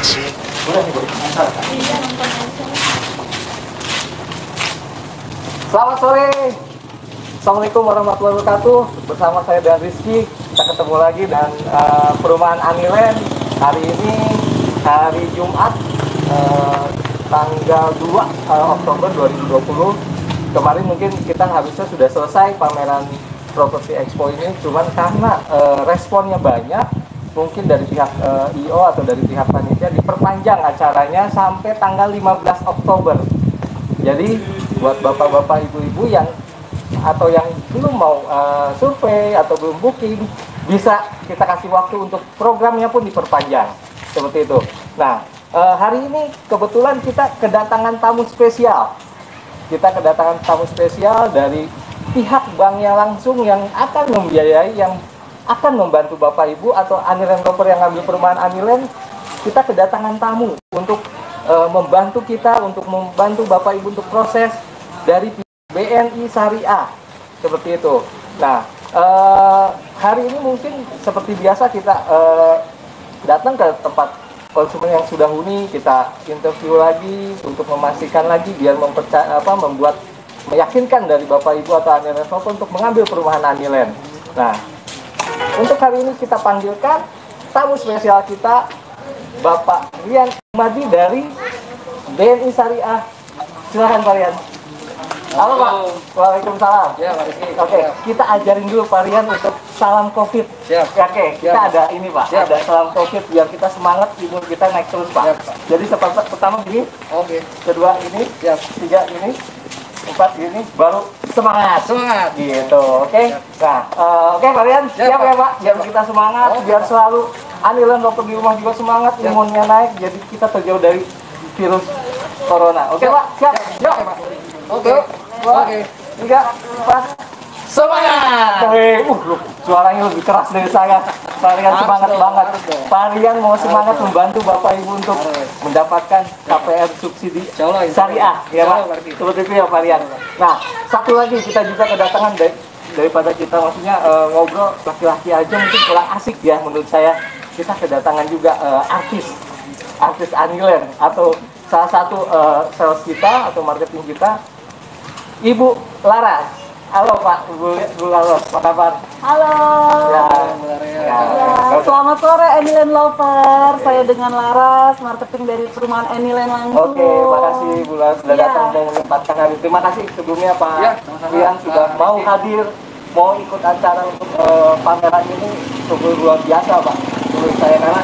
Boleh nih, Bu. Selamat sore. Assalamualaikum warahmatullahi wabarakatuh. Bersama saya dan Rizky, kita ketemu lagi dan perumahan Anilen. Hari ini hari Jumat, tanggal 2 Oktober 2020. Kemarin mungkin kita harusnya sudah selesai pameran Property Expo ini, cuman karena responnya banyak, mungkin dari pihak IO atau dari pihak panitia diperpanjang acaranya sampai tanggal 15 Oktober. Jadi buat bapak-bapak, ibu-ibu yang atau yang belum mau survei atau belum booking, bisa kita kasih waktu untuk programnya pun diperpanjang seperti itu. Nah, hari ini kebetulan kita kedatangan tamu spesial. Kita kedatangan tamu spesial dari pihak banknya langsung yang akan membiayai, yang akan membantu Bapak Ibu atau Anilen Developer yang ngambil perumahan Anilen. Kita kedatangan tamu untuk membantu kita, untuk membantu Bapak Ibu untuk proses dari BNI Syariah seperti itu. Nah, hari ini mungkin seperti biasa kita datang ke tempat konsumen yang sudah huni, kita interview lagi untuk memastikan lagi biar membuat meyakinkan dari Bapak Ibu atau Anilen Developer untuk mengambil perumahan Anilen. Nah, untuk hari ini kita panggilkan tamu spesial kita, Bapak Rian Madi dari BNI Syariah. Silakan Pak Rian. Halo Pak. Waalaikumsalam. Ya, Pak Rizky. Oke, kita ajarin dulu Pak Rian untuk salam COVID. Siap. Oke, kita ada ini Pak, Siap. ada salam COVID biar kita semangat, imun kita naik terus Pak. Siap, Pak. Jadi pertama begini, Oke. kedua ini, Siap. tiga ini, empat ini, baru semangat. Semangat. Gitu, oke? Siap. Nah, oke Pak Rian, Siap, siap Pak. ya Pak? Biar kita semangat, Oke, biar Pak. selalu Anilen Developer di rumah juga semangat, Siap. imunnya naik, jadi kita terjauh dari virus corona. Oke Siap. Pak, siap? Yuk. Oke, Pak. Oke. Yuk. Dua, Oke. tiga, empat. Semangat. Loh, suaranya lebih keras dari saya. Pak Rian Harus semangat dong, banget. harus dong. Pak Rian mau semangat dong. membantu Bapak Ibu untuk Harus. mendapatkan KPR subsidi Insya Allah, syariah, ya Insya Pak. Allah, Pak Rizky. Seperti itu ya Pak Rian. Nah, satu lagi kita juga kedatangan daripada kita maksudnya ngobrol laki-laki aja mungkin kurang asik ya menurut saya. Kita kedatangan juga artis Anilen atau salah satu sales kita atau marketing kita, Ibu Laras. Halo Pak, Bu Laras, apa kabar? Halo. Ya, Ya, selamat sore Anilen Lover. Saya dengan Laras, marketing dari perumahan Anilen langsung. Oke, makasih Bu Laras sudah Iya. datang dan menyempatkan hari. Terima kasih sebelumnya Pak Ya, Rian sudah mau hadir, mau ikut acara untuk pameran ini. Sungguh luar biasa Pak menurut saya, karena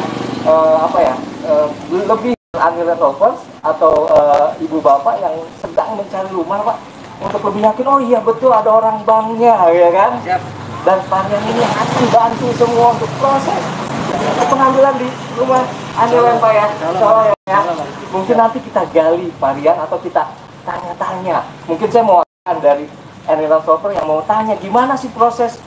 lebih Anilen Lovers atau ibu bapak yang sedang mencari rumah Pak, untuk lebih yakin, oh iya betul ada orang banknya ya kan. Siap. Dan Parian ini akan bantu semua untuk proses pengambilan di rumah Anilen Pak ya. Soalnya ya, mungkin nanti kita gali Parian atau kita tanya-tanya. Mungkin saya mau dari Anilen Developer yang mau tanya gimana sih proses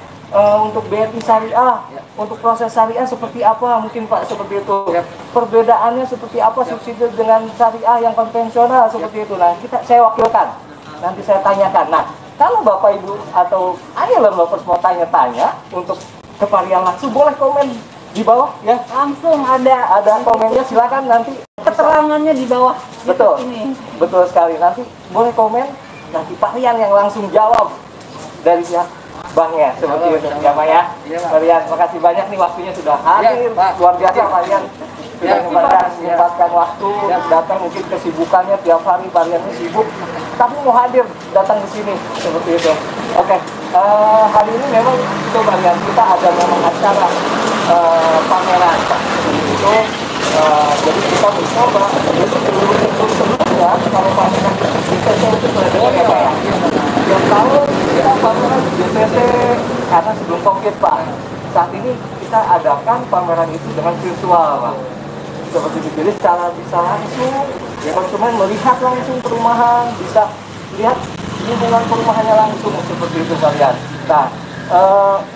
untuk BNI Syariah, untuk proses syariah seperti apa mungkin Pak, seperti itu. Perbedaannya seperti apa subsidi dengan syariah yang konvensional seperti itu. Nah, saya wakilkan. Nanti saya tanyakan. Nah, kalau Bapak Ibu atau Anilen Lovers mau tanya-tanya untuk ke Parian langsung, boleh komen di bawah ya. Langsung ada Komennya, silakan nanti. keterangannya di bawah. Betul. Ini. Betul sekali. Nanti boleh komen, nanti Parian yang langsung jawab dari pihak banknya seperti itu ya Pak ya. Iya, Pak. Parian, makasih banyak nih waktunya sudah hadir. Iya, Pak. Luar biasa Parian. Sudah Ya, menyempatkan waktu datang, mungkin kesibukannya tiap hari Parian ini sibuk, tapi mau hadir datang ke sini seperti itu. Oke, hari ini memang itu Parian, kita ada memang acara pameran Pak. Seperti itu. Jadi kita mencoba sebelumnya kalau pameran di JTC itu sudah dengar ya Pak ya. Tiap tahun kita pameran di JTC karena sebelum COVID Pak. Saat ini kita adakan pameran itu dengan virtual Pak. Seperti itu, jadi secara bisa langsung konsumen melihat langsung perumahan, bisa lihat lingkungan perumahannya langsung seperti itu kalian. Nah,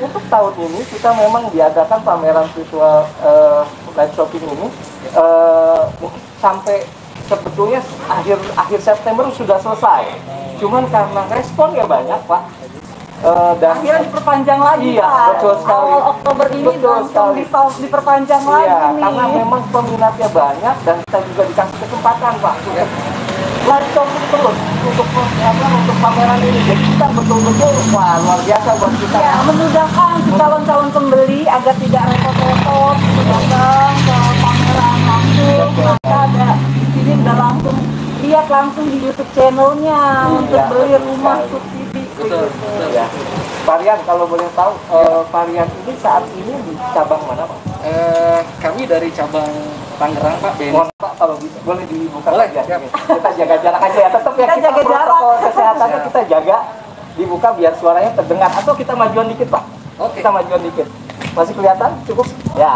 untuk tahun ini kita memang diadakan pameran virtual live shopping ini mungkin sampai sebetulnya akhir September sudah selesai. Cuman karena responnya banyak Pak, dan akhirnya diperpanjang lagi, iya, Pak. betul sekali. Awal Oktober ini Betul langsung sekali. diperpanjang iya, lagi nih. karena memang peminatnya banyak dan kita juga dikasih kesempatan Pak untuk live talking terus untuk pameran ini. Jadi kita betul-betul wah luar biasa buat kita. Ya, memudahkan si calon-calon pembeli agar tidak repot-repot gitu, datang ke pameran langsung. Maka ada di sini udah langsung lihat langsung di YouTube channelnya untuk beli betul rumah sekali. subsidi. Betul, Gitu. betul. Ya. Varian kalau boleh tahu varian ini saat ini di cabang mana Pak? Kami dari cabang Tangerang Pak, BNI. Mohon Pak kalau bisa boleh dibuka Boleh, aja. siap. Kita jaga jarak aja ya. Tetap ya Kita jaga protokol jarak. kesehatannya Siap. kita jaga dibuka biar suaranya terdengar atau kita majuan dikit Pak. Oke. Kita majuan dikit. Masih kelihatan? Cukup? Ya.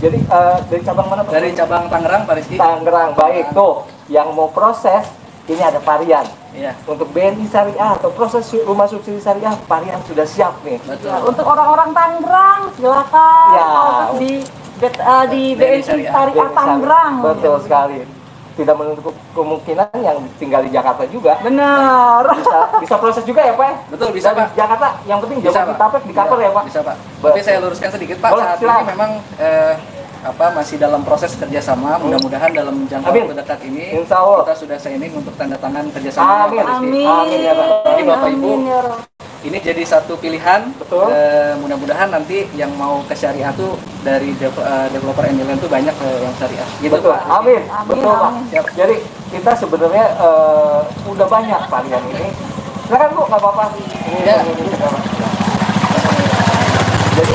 Jadi dari cabang mana Pak? Dari cabang Tangerang Pak Rizky. Tangerang. Baik tuh. Yang mau proses ini ada varian. Iya, Untuk BNI Syariah atau proses rumah subsidi syariah, varian sudah siap nih. betul. Ya, untuk orang-orang Tangerang silakan Ya. proses di BNI Syariah. Syariah Tangerang. Betul sekali. Tidak menutup kemungkinan yang tinggal di Jakarta juga Benar. bisa proses juga ya Pak ya? Betul, bisa, Dari Pak. Jakarta yang penting Bisa, Jawa Pak. Kitapek di cover ya Pak. Bisa Pak. Betul. Tapi saya luruskan sedikit Pak, Boleh, saat silakan. ini memang masih dalam proses kerjasama. Mudah-mudahan dalam jangka Amin. waktu dekat ini Insya Allah. kita sudah signing untuk tanda tangan kerjasama. Amin. Pak Rizky. Amin. Amin ya, Pak. Jadi Bapak Ibu, Amin, ya Rob. ini jadi satu pilihan. Betul. Mudah-mudahan nanti yang mau ke syariah tuh dari developer Anyland tuh banyak yang syariah. Gitu Betul. Pak Rizky. Amin. Amin, Betul Pak. amin. Siap. Jadi kita sebenarnya udah banyak varian ini. Silakan Bu, nggak apa-apa. Ya. Jadi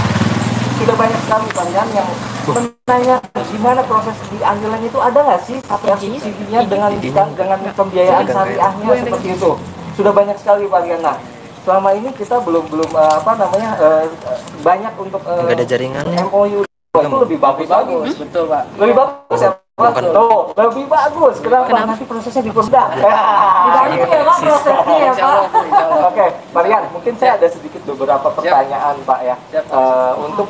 sudah banyak sekali varian yang menanya gimana proses di Anjuran itu ada nggak sih yang subsidinya dengan pembiayaan syariahnya seperti itu. Sudah banyak sekali varian. Nah, selama ini kita belum banyak untuk Nggak ada jaringannya. MOU itu lebih bagus. Betul Pak. Lebih bagus ya Pak? Bukan. Tuh, lebih bagus. Kenapa? Nanti prosesnya dipermudah. Dibantu ya Pak prosesnya ya Insya Pak. Allah, Bu, insya Allah. Oke, Marian, mungkin saya ada sedikit beberapa pertanyaan Pak ya. Siap. Untuk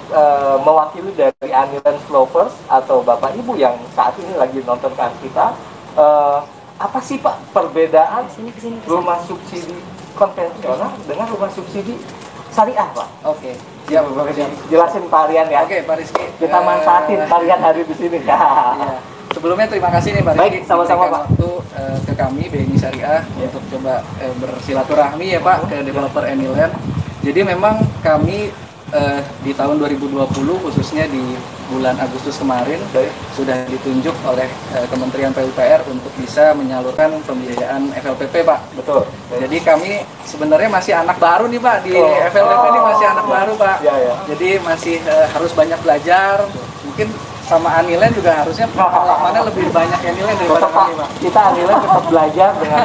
mewakili dari Anilan Lovers atau Bapak Ibu yang saat ini lagi nonton kan kita, apa sih Pak perbedaan rumah subsidi konvensional dengan rumah subsidi syariah Pak? Oke. Siap. Jelasin Pak Rian ya. Oke, Pak Rizky. Kita manfaatin Pak Rian hari di sini. Iya. Sebelumnya terima kasih nih Pak Baik, Rizky sama-sama, memberikan Pak. waktu ke kami BNI Syariah untuk coba bersilaturahmi ya Pak ke developer Anyland. Jadi memang kami di tahun 2020 khususnya di bulan Agustus kemarin sudah ditunjuk oleh Kementerian PUPR untuk bisa menyalurkan pembiayaan FLPP Pak. Betul. Jadi kami sebenarnya masih anak baru nih Pak di FLPP ini masih anak baru Pak. Iya, iya. Jadi masih harus banyak belajar. Mungkin sama Anilen juga harusnya pengalamannya lebih banyak Anilen daripada Tetap Pak, kami Pak. kita Anilan tetap belajar dengan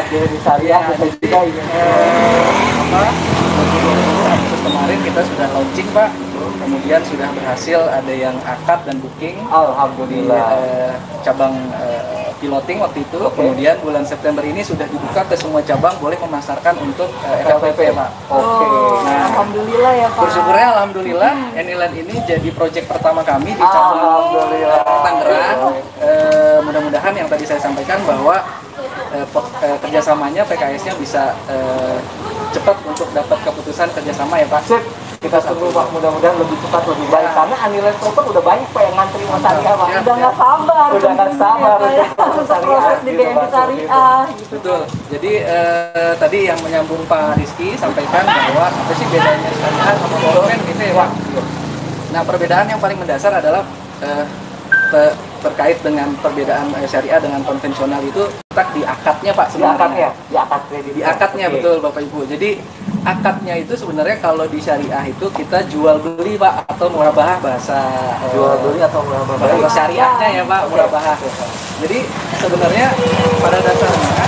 BNI Syariah Ya, kita jadi juga ingin. Agustus kemarin kita sudah launching Pak. Kemudian sudah berhasil ada yang akad dan booking di Alhamdulillah. cabang piloting waktu itu. Oke. Kemudian bulan September ini sudah dibuka ke semua cabang boleh memasarkan untuk FLPP Pak. Oke. Nah, Alhamdulillah ya Pak. bersyukurnya alhamdulillah Anyland ini jadi proyek pertama kami di cabang Alhamdulillah. Tangerang. Mudah-mudahan yang tadi saya sampaikan bahwa kerjasamanya PKS-nya bisa cepat untuk dapat keputusan kerjasama ya Pak. Sip. Kita tunggu Pak, mudah-mudahan lebih cepat lebih baik karena Anilan Proper udah banyak Pak yang ngantri sama Syariah Pak. Ya. Udah nggak sabar. Udah nggak sabar ya, untuk untuk proses di gitu, BNI Pak, Syariah. Gitu. Betul. Jadi tadi yang menyambung Pak Rizky sampaikan bahwa apa sih bedanya syariah sama konven gitu ya Pak. Nah perbedaan yang paling mendasar adalah terkait dengan perbedaan syariah dengan konvensional itu letak di akadnya Pak Di akadnya, sebenarnya. di akad kredit. Di akadnya Oke. betul Bapak Ibu. Jadi akadnya itu sebenarnya kalau di syariah itu kita jual beli Pak atau murabahah bahasa Jual beli atau berapa bahasa syariahnya ya Pak murabahah. Jadi sebenarnya pada dasarnya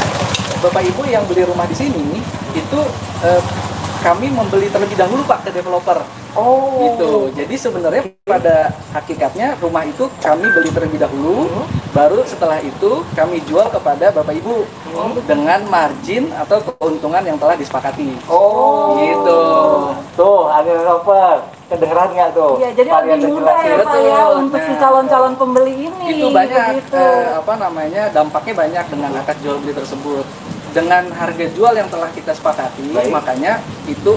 Bapak Ibu yang beli rumah di sini itu kami membeli terlebih dahulu Pak ke developer. Oh. Gitu. Jadi sebenarnya pada hakikatnya rumah itu kami beli terlebih dahulu, baru setelah itu kami jual kepada Bapak Ibu dengan margin atau keuntungan yang telah disepakati. Oh. Gitu. Tuh, Anilan Proper. Kedengeran nggak tuh? Iya, jadi Varian lebih mudah ya terjelas Pak ya Betul. untuk si Nah, calon-calon pembeli ini. Itu banyak gitu. dampaknya banyak dengan akad jual beli tersebut. dengan harga jual yang telah kita sepakati, Baik. makanya itu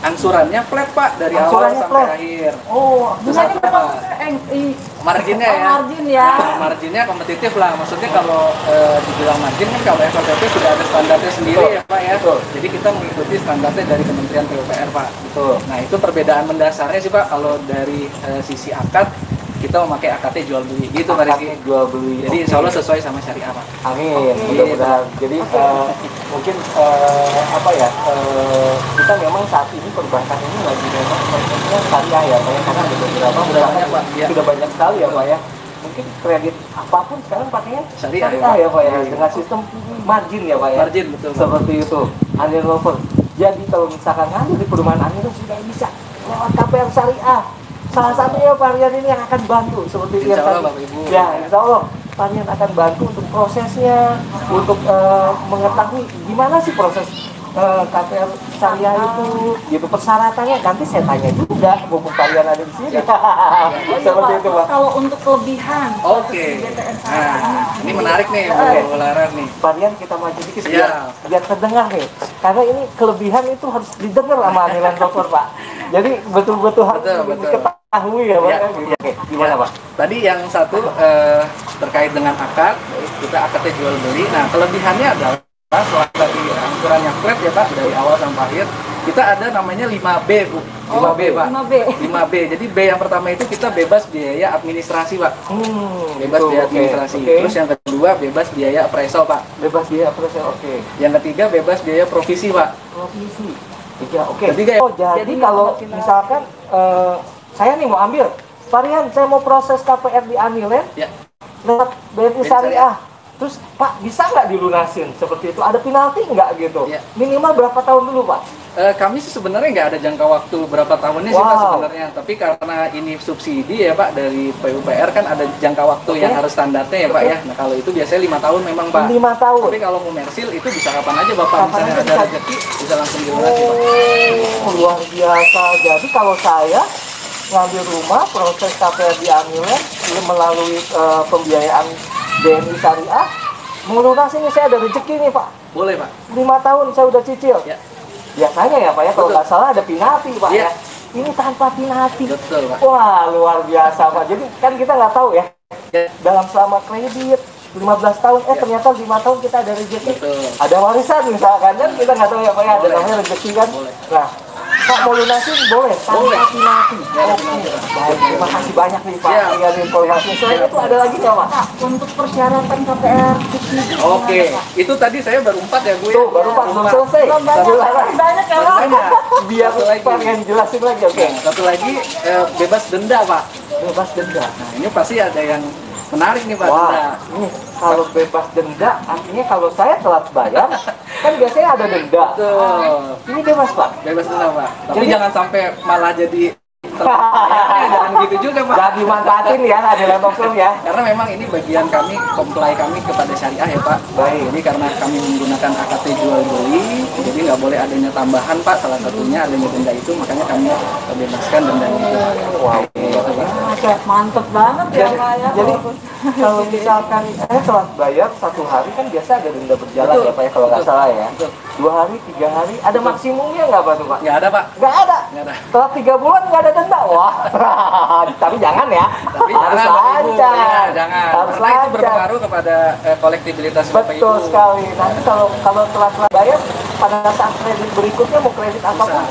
angsurannya flat Pak dari Angsurannya awal sampai flat. akhir. Oh, Terus misalnya apa, Pak? Marginnya ya. Margin ya. Marginnya kompetitif lah. Maksudnya kalau dibilang margin kan kalau FLTP sudah ada standarnya sendiri Betul. ya Pak ya. Betul. Jadi kita mengikuti standarnya dari Kementerian PUPR Pak. Betul. Nah itu perbedaan mendasarnya sih Pak. Kalau dari sisi akad kita memakai akadnya jual beli gitu Pak Rizky. Akadnya jual beli. Jadi Oke. insya Allah sesuai sama syariah Pak. Amin, Oke. mudah-mudahan. Jadi mungkin apa ya, kita memang saat ini perbankan ini lagi memang konsepnya syariah ya Pak ya, karena ada beberapa Sudah banyak, Pak. Ya. sudah banyak sekali ya Pak ya. Mungkin kredit apapun sekarang pakainya Syariah, ya Pak ya, Iya. dengan sistem margin ya Pak ya. Margin, betul, Pak. Seperti itu, Anil Lover. Jadi kalau misalkan ngambil di perumahan Anil sudah bisa lewat KPR syariah. Salah satunya varian ini yang akan bantu seperti Insya yang Allah, tadi. Bapak Ibu. Ya, insya Allah varian akan bantu untuk prosesnya, untuk mengetahui gimana sih proses KPR syariah itu, gitu persyaratannya. Nanti saya tanya juga, mumpung varian ada di sini. Seperti itu, Pak. Kalau untuk kelebihan Oke. BTN Nah, ini menarik nih Oke. Bu Laras nih. Varian kita maju dikit Siap. biar terdengar nih. Karena ini kelebihan itu harus didengar sama Anilan Dokter, Pak. Jadi betul-betul harus Betul. diketahui ya, Pak. Ya. Oke, gimana, Pak? Tadi yang satu terkait dengan akad, kita akadnya jual beli. Nah, kelebihannya adalah selain tadi angsurannya flat ya Pak dari awal sampai akhir, kita ada namanya 5B Bu. 5B Pak. 5B. 5B. Jadi B yang pertama itu kita bebas biaya administrasi Pak. Bebas gitu, biaya oke, administrasi. oke. Terus yang kedua bebas biaya appraisal Pak. Bebas biaya proses, oke. Yang ketiga bebas biaya provisi Pak. Provisi. Tiga, oke. Ketiga ya? Oh, jadi Jadi kalau nggak misalkan saya nih mau ambil varian, saya mau proses KPR di Anilen Ya. lewat BNI BNI Syariah. Terus Pak bisa nggak dilunasin seperti itu? Ada penalti nggak gitu? Ya. Minimal berapa tahun dulu Pak? Kami sih sebenarnya nggak ada jangka waktu berapa tahunnya sih Pak Wow. sebenarnya. Tapi karena ini subsidi ya Pak dari PUPR kan ada jangka waktu Oke. yang harus standarnya ya Pak ya. Nah kalau itu biasanya 5 tahun memang Pak. 5 tahun. Tapi kalau komersil itu bisa kapan aja Bapak. Kapan Misalnya aja ada bisa. rezeki bisa langsung dilunasi Pak. Oh, luar biasa. Jadi kalau saya ngambil rumah proses KPR di Anilen melalui pembiayaan BNI Syariah, melunasinya saya ada rezeki nih Pak. Boleh Pak. 5 tahun saya udah cicil. Ya. Biasanya ya Pak ya, kalau Betul. nggak salah ada penalti Pak Iya. ya. Ini tanpa penalti. Betul Pak. Wah, luar biasa Pak. Jadi kan kita nggak tahu ya, Ya. dalam selama kredit 15 tahun, Ya. ternyata 5 tahun kita ada rezeki. Betul. Ada warisan misalkan, kan kita nggak tahu ya Pak ya, ada Boleh. namanya rezeki kan. Boleh. Nah, Pak mau lunasin boleh, tanpa Boleh. penalti. Nggak ada Oke, penalti, Pak. baik. Terima kasih banyak nih Pak Siap. dengan informasi. Selain itu ada lagi nggak Pak? Pak, untuk persyaratan KPR subsidi Oke, gimana, Pak? itu tadi saya baru 4 ya Bu ya. Tuh, baru Pak, belum Empat. selesai. Belum banyak, Sambil larang. banyak ya Baru Pak? banyak. Biar Satu lagi. Pak yang jelasin lagi, oke. Nah, satu lagi bebas denda Pak. Bebas denda. Nah ini pasti ada yang menarik nih Pak. Wah, Denda. ini kalau bebas denda, artinya kalau saya telat bayar, kan biasanya ada denda. Betul. Ini bebas Pak. Bebas denda Pak. Tapi Jadi- jangan sampai malah jadi jangan gitu juga Pak. Jangan dimanfaatin ya, ada laptop ya. Karena memang ini bagian kami, comply kami kepada syariah ya Pak. Baik. Jadi karena kami menggunakan AKT jual beli, jadi nggak boleh adanya tambahan Pak. Salah satunya adanya denda itu, makanya kami bebaskan denda itu. Wow. Mantep banget ya Jadi, Pak ya. jadi kalau misalkan telat bayar 1 hari kan biasa ada denda berjalan Betul. ya Pak ya, kalau nggak Betul. salah ya. Betul. 2 hari, 3 hari, ada maksimumnya nggak Pak tuh Pak? Nggak ada Pak. Nggak ada. Nggak ada. Telat 3 bulan nggak ada denda. Wah, tapi jangan ya. Tapi harus jangan, Bapak Ibu. lancar. Ya, jangan. Harus Karena itu lancar. berpengaruh kepada kolektibilitas Bapak Ibu. Betul sekali. Nanti kalau telat bayar pada saat kredit berikutnya mau kredit apapun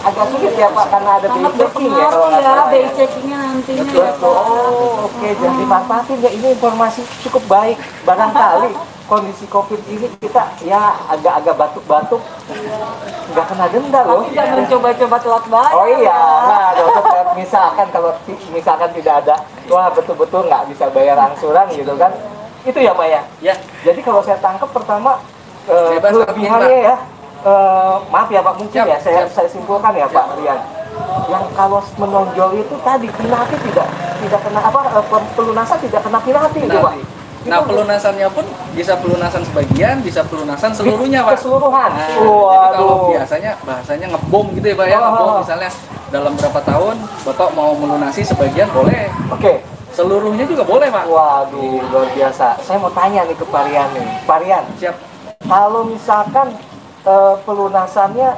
agak sulit ya Pak, karena ada Sangat BI checking ya kalau berpengaruh nggak ya, salah BI ya. checkingnya nantinya Betul. ya Betul. Pak. Oh, oke, jangan dimanfaatin ya. Ini informasi cukup baik. Barangkali kondisi COVID ini kita ya agak-agak batuk-batuk, nggak kena denda loh. Tapi jangan coba-coba telat bayar. Oh iya, ya. nah dokter, misalkan kalau misalkan tidak ada, wah betul-betul nggak bisa bayar angsuran gitu kan, itu ya Pak ya. Ya. Jadi kalau saya tangkap pertama Bebas kelebihannya ya, maaf ya Pak, mungkin Siap, ya saya simpulkan ya Pak Rian, yang kalau menonjol itu tadi penalti tidak kena pelunasan tidak kena penalti itu Pak. Nah, Itu pelunasannya pun bisa pelunasan sebagian, bisa pelunasan seluruhnya, Pak. keseluruhan. Nah, jadi kalau Waduh. biasanya bahasanya ngebom gitu ya, Pak ya. Oh. Ngebom misalnya dalam berapa tahun Bapak mau melunasi sebagian boleh. Oke. Seluruhnya juga boleh, Pak. Waduh, luar biasa. Saya mau tanya nih ke Pak Rian nih. Pak Rian, Siap. Kalau misalkan pelunasannya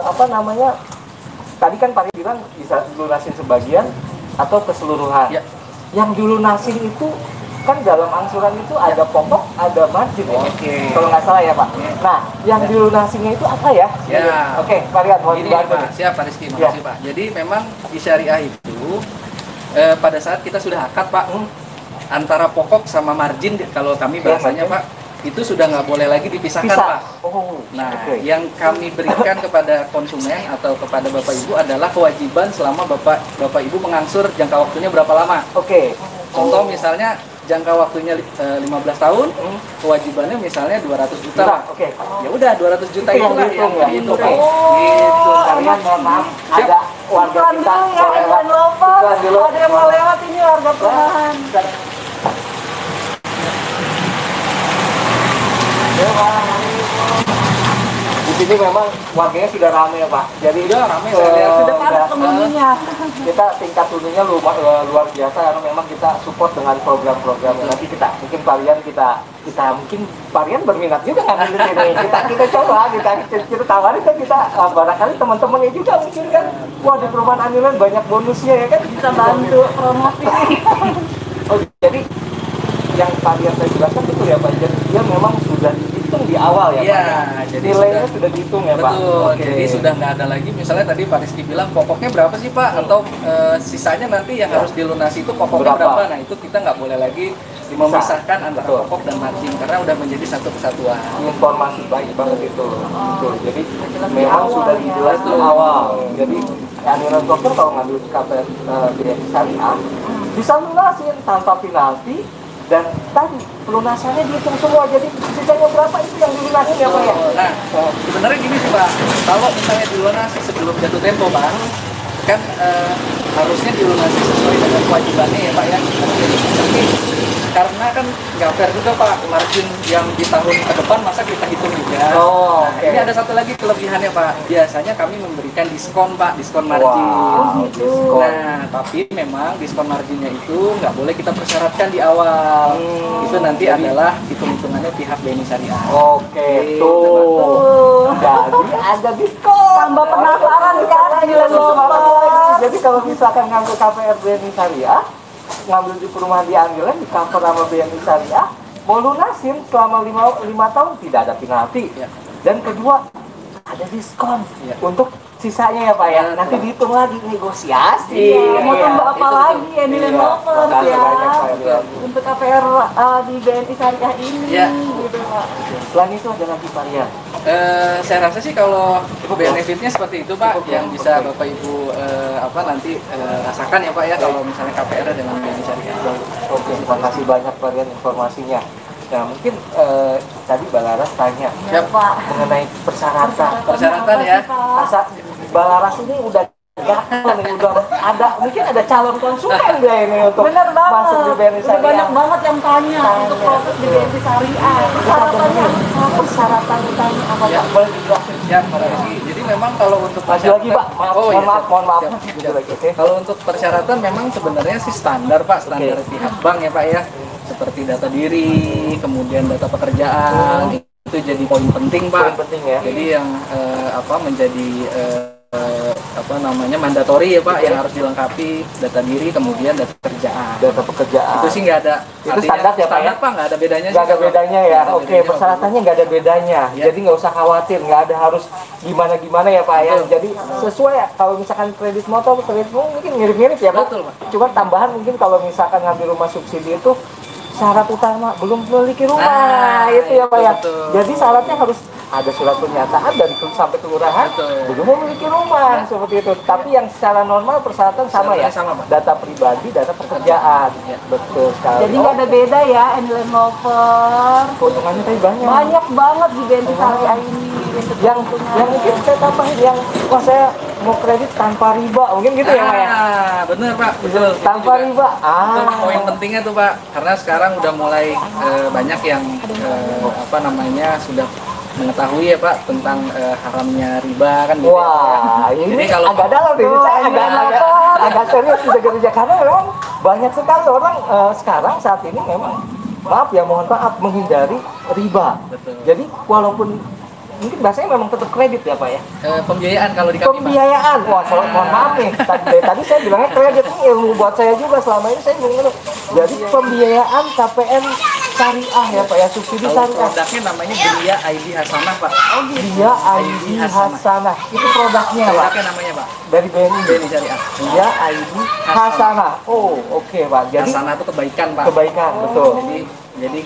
apa namanya? Tadi kan Pak bilang bisa lunasin sebagian atau keseluruhan. Ya. Yang dilunasin itu kan dalam angsuran itu ada pokok, ada margin ya. Oke. Kalau nggak salah ya Pak. Nah, yang dilunasinya itu apa ya? Ya. Oke, Pak Rian, mau Ini dibantu Pak, nih. siap Pak Rizky, makasih Pak. Jadi memang di syariah itu pada saat kita sudah akad Pak, antara pokok sama margin kalau kami bahasanya margin. Pak, itu sudah nggak boleh lagi dipisahkan Bisa. Pak. Oh, Nah, oke. yang kami berikan kepada konsumen atau kepada Bapak Ibu adalah kewajiban selama Bapak Ibu mengangsur jangka waktunya berapa lama. Oke. Contoh misalnya jangka waktunya 15 tahun, kewajibannya misalnya 200 juta Pak. Oke. Ya udah 200 juta Itu yang itulah dihitung yang ya? dihitung. Oke. Gitu. Kalian mohon maaf, Siap. ada warga Iklan kita dulu ya, mau lewat. iklan lovers. Iklan dulu. Ada yang mau lewat ini warga perumahan. Di sini memang warganya sudah ramai ya Pak. Jadi Sudah ramai, saya lihat. Sudah padat penghuninya. kita tingkat huninya luar biasa karena memang kita support dengan program-program. Nanti kita mungkin varian kita mungkin varian berminat juga ngambil di sini. Kita coba kita tawarin kan kita barangkali teman-temannya juga mungkin kan wah di perumahan Anilan banyak bonusnya ya kan Bisa bantu promosi. Oh jadi yang varian saya jelaskan betul ya Pak. Jadi dia memang sudah dihitung di awal ya Pak. Iya, Ya? jadi Nilainya sudah dihitung ya Pak. Betul. Oke. Jadi sudah nggak ada lagi. Misalnya tadi Pak Rizky bilang pokoknya berapa sih Pak? Atau sisanya nanti yang harus dilunasi itu pokoknya Berapa? berapa? Nah itu kita nggak boleh lagi memisahkan antara Betul. pokok dan margin karena udah menjadi satu kesatuan. Informasi baik banget itu. Betul. Jadi Jelas di memang awal sudah ya. dijelas di awal. Jadi Anilan dokter kalau ngambil KPR BNI Syariah bisa lunasin tanpa penalti dan tadi pelunasannya dihitung semua. Jadi sisanya berapa itu yang dilunasin ya Pak ya? Nah, sebenarnya gini sih Pak, kalau misalnya dilunasi sebelum jatuh tempo Pak, kan harusnya dilunasi sesuai dengan kewajibannya ya Pak ya. Tapi karena kan nggak fair juga Pak, margin yang di tahun ke depan masa kita hitung juga. Oh, Nah, oke. ini ada satu lagi kelebihannya Pak, biasanya kami memberikan diskon Pak, diskon margin. Wow, diskon. Nah, tapi memang diskon marginnya itu nggak boleh kita persyaratkan di awal. Itu nanti adalah hitung-hitungannya pihak BNI Syariah. Oke, Gitu, tuh. Jadi ada diskon. Tambah penasaran kan Anilan lovers. Jadi kalau misalkan ngambil KPR BNI Syariah, ngambil di perumahan di Anilan di cover sama BNI Syariah, mau lunasin selama 5 tahun tidak ada penalti. Ya. Dan kedua ada diskon Ya. untuk sisanya ya Pak ya. Ya, Nanti betul. dihitung lagi negosiasi. Iya, mau tambah apa itu lagi Anilan Iya, lovers makasih ya. banyak, Pak Rian. Untuk KPR di BNI Syariah ini Iya. gitu Pak. Selain itu ada lagi varian. Saya rasa sih kalau Cukup ya? benefitnya seperti itu Pak, Cukup ya? yang bisa Oke. Bapak Ibu nanti rasakan ya Pak ya kalau misalnya KPR dengan BNI Syariah. Oke, terima kasih banyak varian informasinya. Nah, mungkin tadi Balaras tanya Ya Pak. mengenai persyaratan. Persyaratan ya. Masa Balaras ini udah gagal nih, udah ada mungkin ada calon konsumen dia ini untuk Bener banget. masuk di BNI Udah banyak Syariah. banget yang tanya untuk proses di BNI Syariah. Persyaratannya Persyaratan ditanya apa Ya. Pak? Boleh dijelasin? Ya, Pak Rizky. Jadi memang kalau untuk Masih lagi Pak, maaf, Oh, iya, mohon maaf. siap, Masih siap. lagi, oke. Kalau untuk persyaratan memang sebenarnya sih standar Pak, standar Oke. pihak bank ya Pak ya. Seperti data diri, kemudian data pekerjaan, itu jadi poin penting Pak. Poin penting ya. Jadi yang menjadi mandatori ya Pak, yang harus dilengkapi data diri, kemudian data pekerjaan. Data pekerjaan. Itu sih nggak ada. Itu artinya standar ya, Pak, ya? Standar Pak, nggak ada bedanya. Nggak sih, ada kalau- bedanya ya. nggak ada Oke, bedanya, persyaratannya nggak ada bedanya. Ya. Jadi nggak usah khawatir, nggak ada harus gimana ya Pak ya. Betul. Jadi sesuai ya. Kalau misalkan kredit motor mungkin mirip-mirip ya Pak. Betul, Pak. Cuma tambahan mungkin kalau misalkan ngambil rumah subsidi itu syarat utama belum memiliki rumah. Nah, Itu ya Pak itu ya. betul. Jadi syaratnya harus ada surat pernyataan dari sampai kelurahan Betul. belum memiliki rumah seperti itu. Tapi yang secara normal persyaratan sama ya. Syaratnya sama, Pak. Data pribadi, data pekerjaan. Ya. Betul sekali. Jadi nggak ada beda ya Anilan lovers. keuntungannya tadi banyak. Banyak banget di BNI Syariah ini. untuk yang keuntungan. mungkin saya tambahin yang wah saya mau kredit tanpa riba mungkin gitu ya Pak ya. Bener Pak, betul. Itu Tanpa juga- riba. Itu poin pentingnya tuh Pak, karena sekarang udah mulai banyak yang sudah mengetahui ya Pak tentang haramnya riba kan gitu. Wah, ya. ini Jadi kalau agak dalam nih, saya agak serius di kerja karena memang banyak sekali orang sekarang saat ini memang maaf ya, mohon maaf, menghindari riba. Betul. Jadi walaupun mungkin bahasanya memang tetap kredit ya Pak ya. Pembiayaan kalau di kami, Pak. Pembiayaan. Wah, mohon maaf nih. Tadi saya bilangnya kredit, ini ilmu buat saya juga selama ini saya belum ngerti. Jadi pembiayaan KPR syariah ya Pak ya, subsidi Kalau syariah. produknya namanya Dia ID Hasanah, Pak. Dia ID Hasanah. Itu produknya Pak. Produknya namanya, Pak. Dari BNI. BNI Syariah. Dia ID Hasanah. Oh, oke Pak. Jadi Hasanah itu kebaikan, Pak. kebaikan, betul. Jadi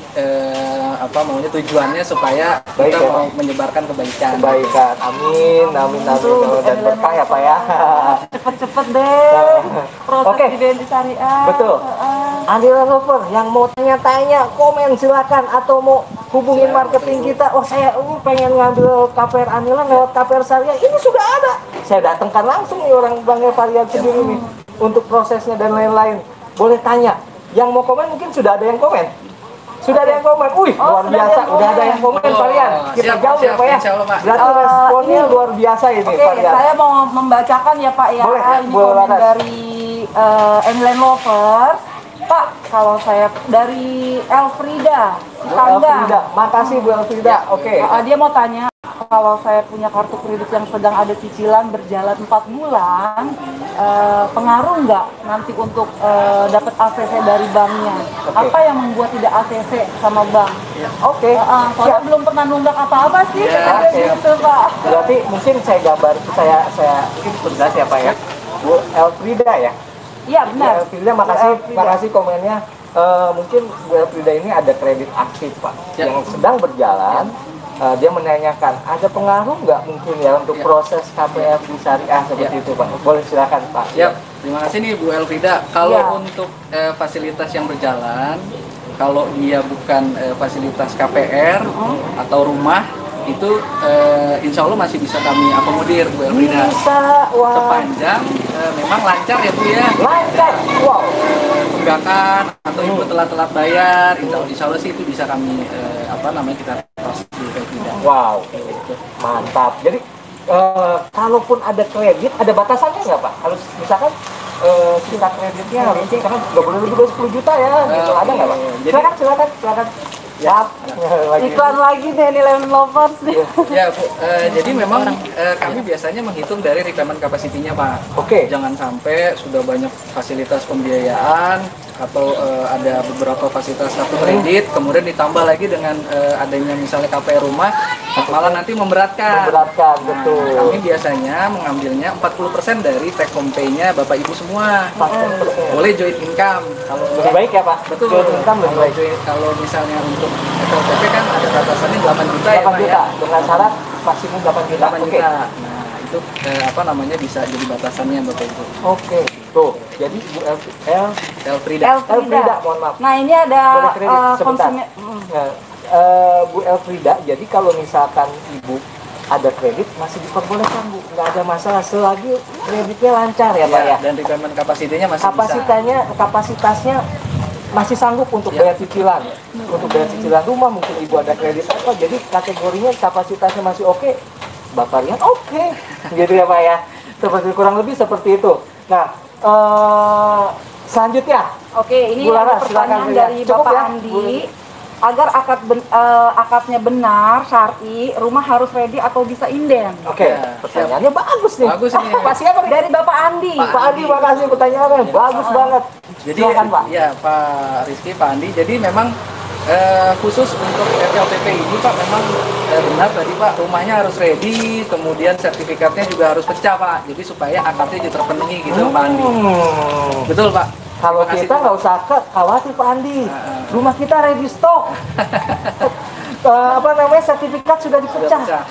apa maunya tujuannya supaya Baik, kita ya, mau Pak. menyebarkan kebaikan. Kebaikan. Amin, amin, amin. Dan berkah ya Pak ya. Cepet-cepet deh proses Oke. di BNI Syariah. Betul. Anila Lover yang mau tanya-tanya, komen silakan, atau mau hubungin marketing kita. Oh, saya pengen ngambil KPR Anila lewat KPR Syariah. Ini sudah ada. Saya datangkan langsung nih orang Bang Evarian sendiri nih untuk prosesnya dan lain-lain. Boleh tanya. Yang mau komen mungkin sudah ada yang komen. Sudah ada yang komen. Wih, luar sudah biasa. ada yang Udah ada komen. yang komen Oh, Varian. Kita siap, jauh ya siap, Pak ya. insya Allah, Pak. Berarti responnya ini- luar biasa ini Oke, Varian. saya mau membacakan ya Pak ya. Boleh, Ini boleh, komen Laras. dari Enland Lover. Pak, kalau saya dari Elfrida, Bu Elfrida, makasih Bu Elfrida. Oke. Dia mau tanya, kalau saya punya kartu kredit yang sedang ada cicilan berjalan 4 bulan, pengaruh nggak nanti untuk dapat ACC dari banknya? Apa yang membuat tidak ACC sama bank? Oke. Soalnya belum pernah nunggak apa-apa sih, Ya, katanya siap. gitu Pak. Berarti mungkin saya gambar, saya mungkin berjelas ya Pak ya. Bu Elfrida ya. Iya Bu benar. Elfrida, makasih komennya. Mungkin Bu Elfrida ini ada kredit aktif Pak Ya. yang sedang berjalan. Dia menanyakan ada pengaruh nggak mungkin ya untuk Ya. proses KPR di syariah seperti Ya. itu Pak. Boleh silakan Pak. Siap. Terima kasih nih Bu Elfrida. Kalau Ya. untuk fasilitas yang berjalan, kalau dia bukan fasilitas KPR atau rumah, itu insya Allah masih bisa kami akomodir Bu Elfrida. Bisa, wah. Sepanjang memang lancar ya Bu ya. Lancar, wow. Tunggakan atau ibu telat-telat bayar, insya Allah sih itu bisa kami kita proses di Elfrida. Wow, mantap. Jadi kalaupun ada kredit, ada batasannya nggak Pak? Harus misalkan tingkat kreditnya harus karena nggak boleh lebih dari 10 juta ya, gitu. Ada nggak Pak? Jadi- Silakan. Siap. Lagi. Iklan lagi nih ini Lemon Lovers nih. Ya Bu, jadi memang kami biasanya menghitung dari repayment capacity-nya Pak. Oke. Jangan sampai sudah banyak fasilitas pembiayaan atau ada beberapa fasilitas kartu kredit, kemudian ditambah lagi dengan adanya misalnya KPR rumah, malah nanti memberatkan. Memberatkan, Nah, betul. kami biasanya mengambilnya 40% dari take home pay-nya Bapak Ibu semua. 40%. Boleh joint income kalau Lebih baik ya Pak? Betul. Joint income lebih baik. Kalau misalnya untuk FLTP kan ada batasannya 8 juta ya 8 Pak juta, ya. dengan syarat maksimum 8 juta. 8 Oke. juta. Nah, itu bisa jadi batasannya Bapak Ibu. Oke. Tuh, jadi Bu Elfrida. Elfrida, mohon maaf. Nah ini ada Boleh kredit sebentar. konsumen. Nah, Bu Elfrida, jadi kalau misalkan Ibu ada kredit masih diperbolehkan Bu, nggak ada masalah selagi kreditnya lancar ya Pak ya. Dan repayment kapasitinya masih Kapasitasnya masih sanggup untuk Ya. bayar cicilan, untuk bayar cicilan rumah, mungkin Ibu ada kredit apa, jadi kategorinya kapasitasnya masih oke, Bapak lihat oke, gitu ya Pak ya. Seperti kurang lebih seperti itu. Nah, selanjutnya. Oke, ini Bu ada Laras, pertanyaan silakan, dari cukup Bapak ya, Andi. Bu. Agar akadnya benar, syar'i, rumah harus ready atau bisa inden? Oke, Ya, pertanyaannya bagus nih. Bagus nih. Pak siapa nih? Dari Bapak Andi. Pak Andi, makasih pertanyaannya. Bagus banget. Jadi Silakan Pak. ya Pak Rizky, Pak Andi. Jadi memang khusus untuk FLTP ini Pak memang benar tadi Pak, rumahnya harus ready, kemudian sertifikatnya juga harus pecah Pak. Jadi supaya akadnya juga terpenuhi gitu Pak Andi. Betul Pak. Kalau Terima kasih, kita Pak. nggak usah khawatir Pak Andi. Rumah kita ready stock. Sertifikat sudah dipecah. Sudah pecah.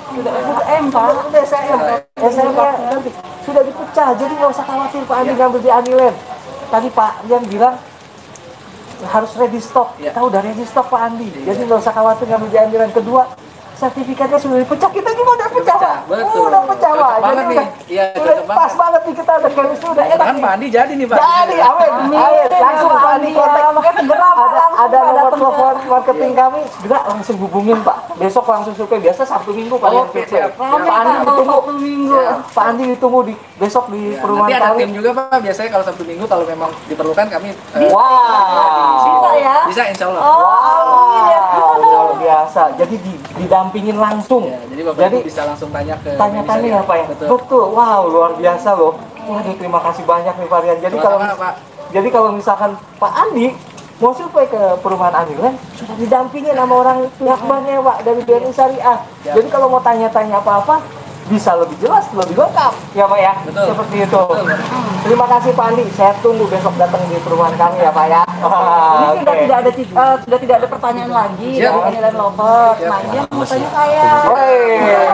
Sudah M, Pak. Udah SM nanti sudah dipecah. Jadi nggak usah khawatir Pak Andi ngambil di Aniland. Tadi Pak Yan bilang harus ready stock. Ya. Kita udah ready stock Pak Andi. Jadi nggak usah khawatir ngambil di Aniland. Kedua, sertifikatnya sudah dipecah, kita juga udah pecah Pak. Betul. Udah pecah Pak. Cocok banget Jadi nih. Iya, udah cocok pas banget. banget nih, kita ada chemistry udah enak Kan nih. Pak Andi jadi nih Pak. Jadi, amin. Langsung Pak Andi kontak. Makanya segera Pak, langsung Ada Pak, nomor datang ke- telepon marketing kami, segera langsung hubungin Pak. Besok langsung survei, biasa Sabtu Minggu Pak yang Oke, survei. siap. Pak Andi Kalau ditunggu. Sabtu Minggu. Pak Andi ditunggu besok di Ya, perumahan nanti ada kami. tim juga Pak. Biasanya kalau Sabtu Minggu kalau memang diperlukan kami Wow. Bisa ya? Bisa insya Allah. Oh, amin ya. Luar biasa. Jadi didampingin langsung. Ya, jadi Bapak Ibu bisa langsung tanya ke tanya-tanya Benny ya Pak ya. Syariah. Betul. Wow, luar biasa loh. Waduh, terima kasih banyak nih Varian. Sama-sama, Pak. Jadi kalau misalkan Pak Andi mau survei ke perumahan Anilen, sudah didampingin sama orang pihak banknya Pak dari BNI Syariah. Ya. Jadi kalau mau tanya-tanya apa-apa bisa lebih jelas, lebih lengkap ya Pak ya. Betul. Seperti itu. Betul. Terima kasih Pak Andi. Saya tunggu besok datang di perumahan kami ya Pak ya. Ini sudah Oke. sudah tidak ada pertanyaan lagi Siap. dari Anilen Lovers. Siap. Nah, ini yang mau tanya saya. Woi,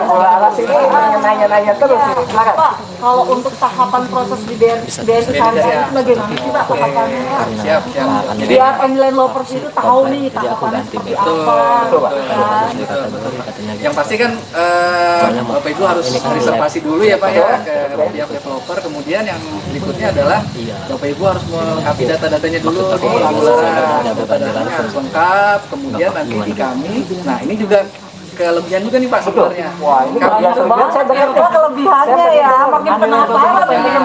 bola alas ini nanya-nanya terus Iya. ini. Silakan. Pak, kalau untuk tahapan proses di BNI Syariah itu bagaimana sih Pak tahapannya? Siap, siap. Jadi Biar Anilen Lovers itu tahu nih tahapannya seperti Betul, apa. betul, Pak. gitu kan. yang pasti kan Bapak Ibu harus reservasi dulu ya Pak ya ke pihak developer. Kemudian yang berikutnya adalah Bapak Ibu harus melengkapi data-datanya dulu di Angulara. Data-datanya harus lengkap. Kemudian nanti di kami. Nah ini juga kelebihan juga nih Pak Betul. sebenarnya. Wah, ini Kami biasa itu banget saya dengar Apa kelebihannya ya? Makin penasaran Nah, dengan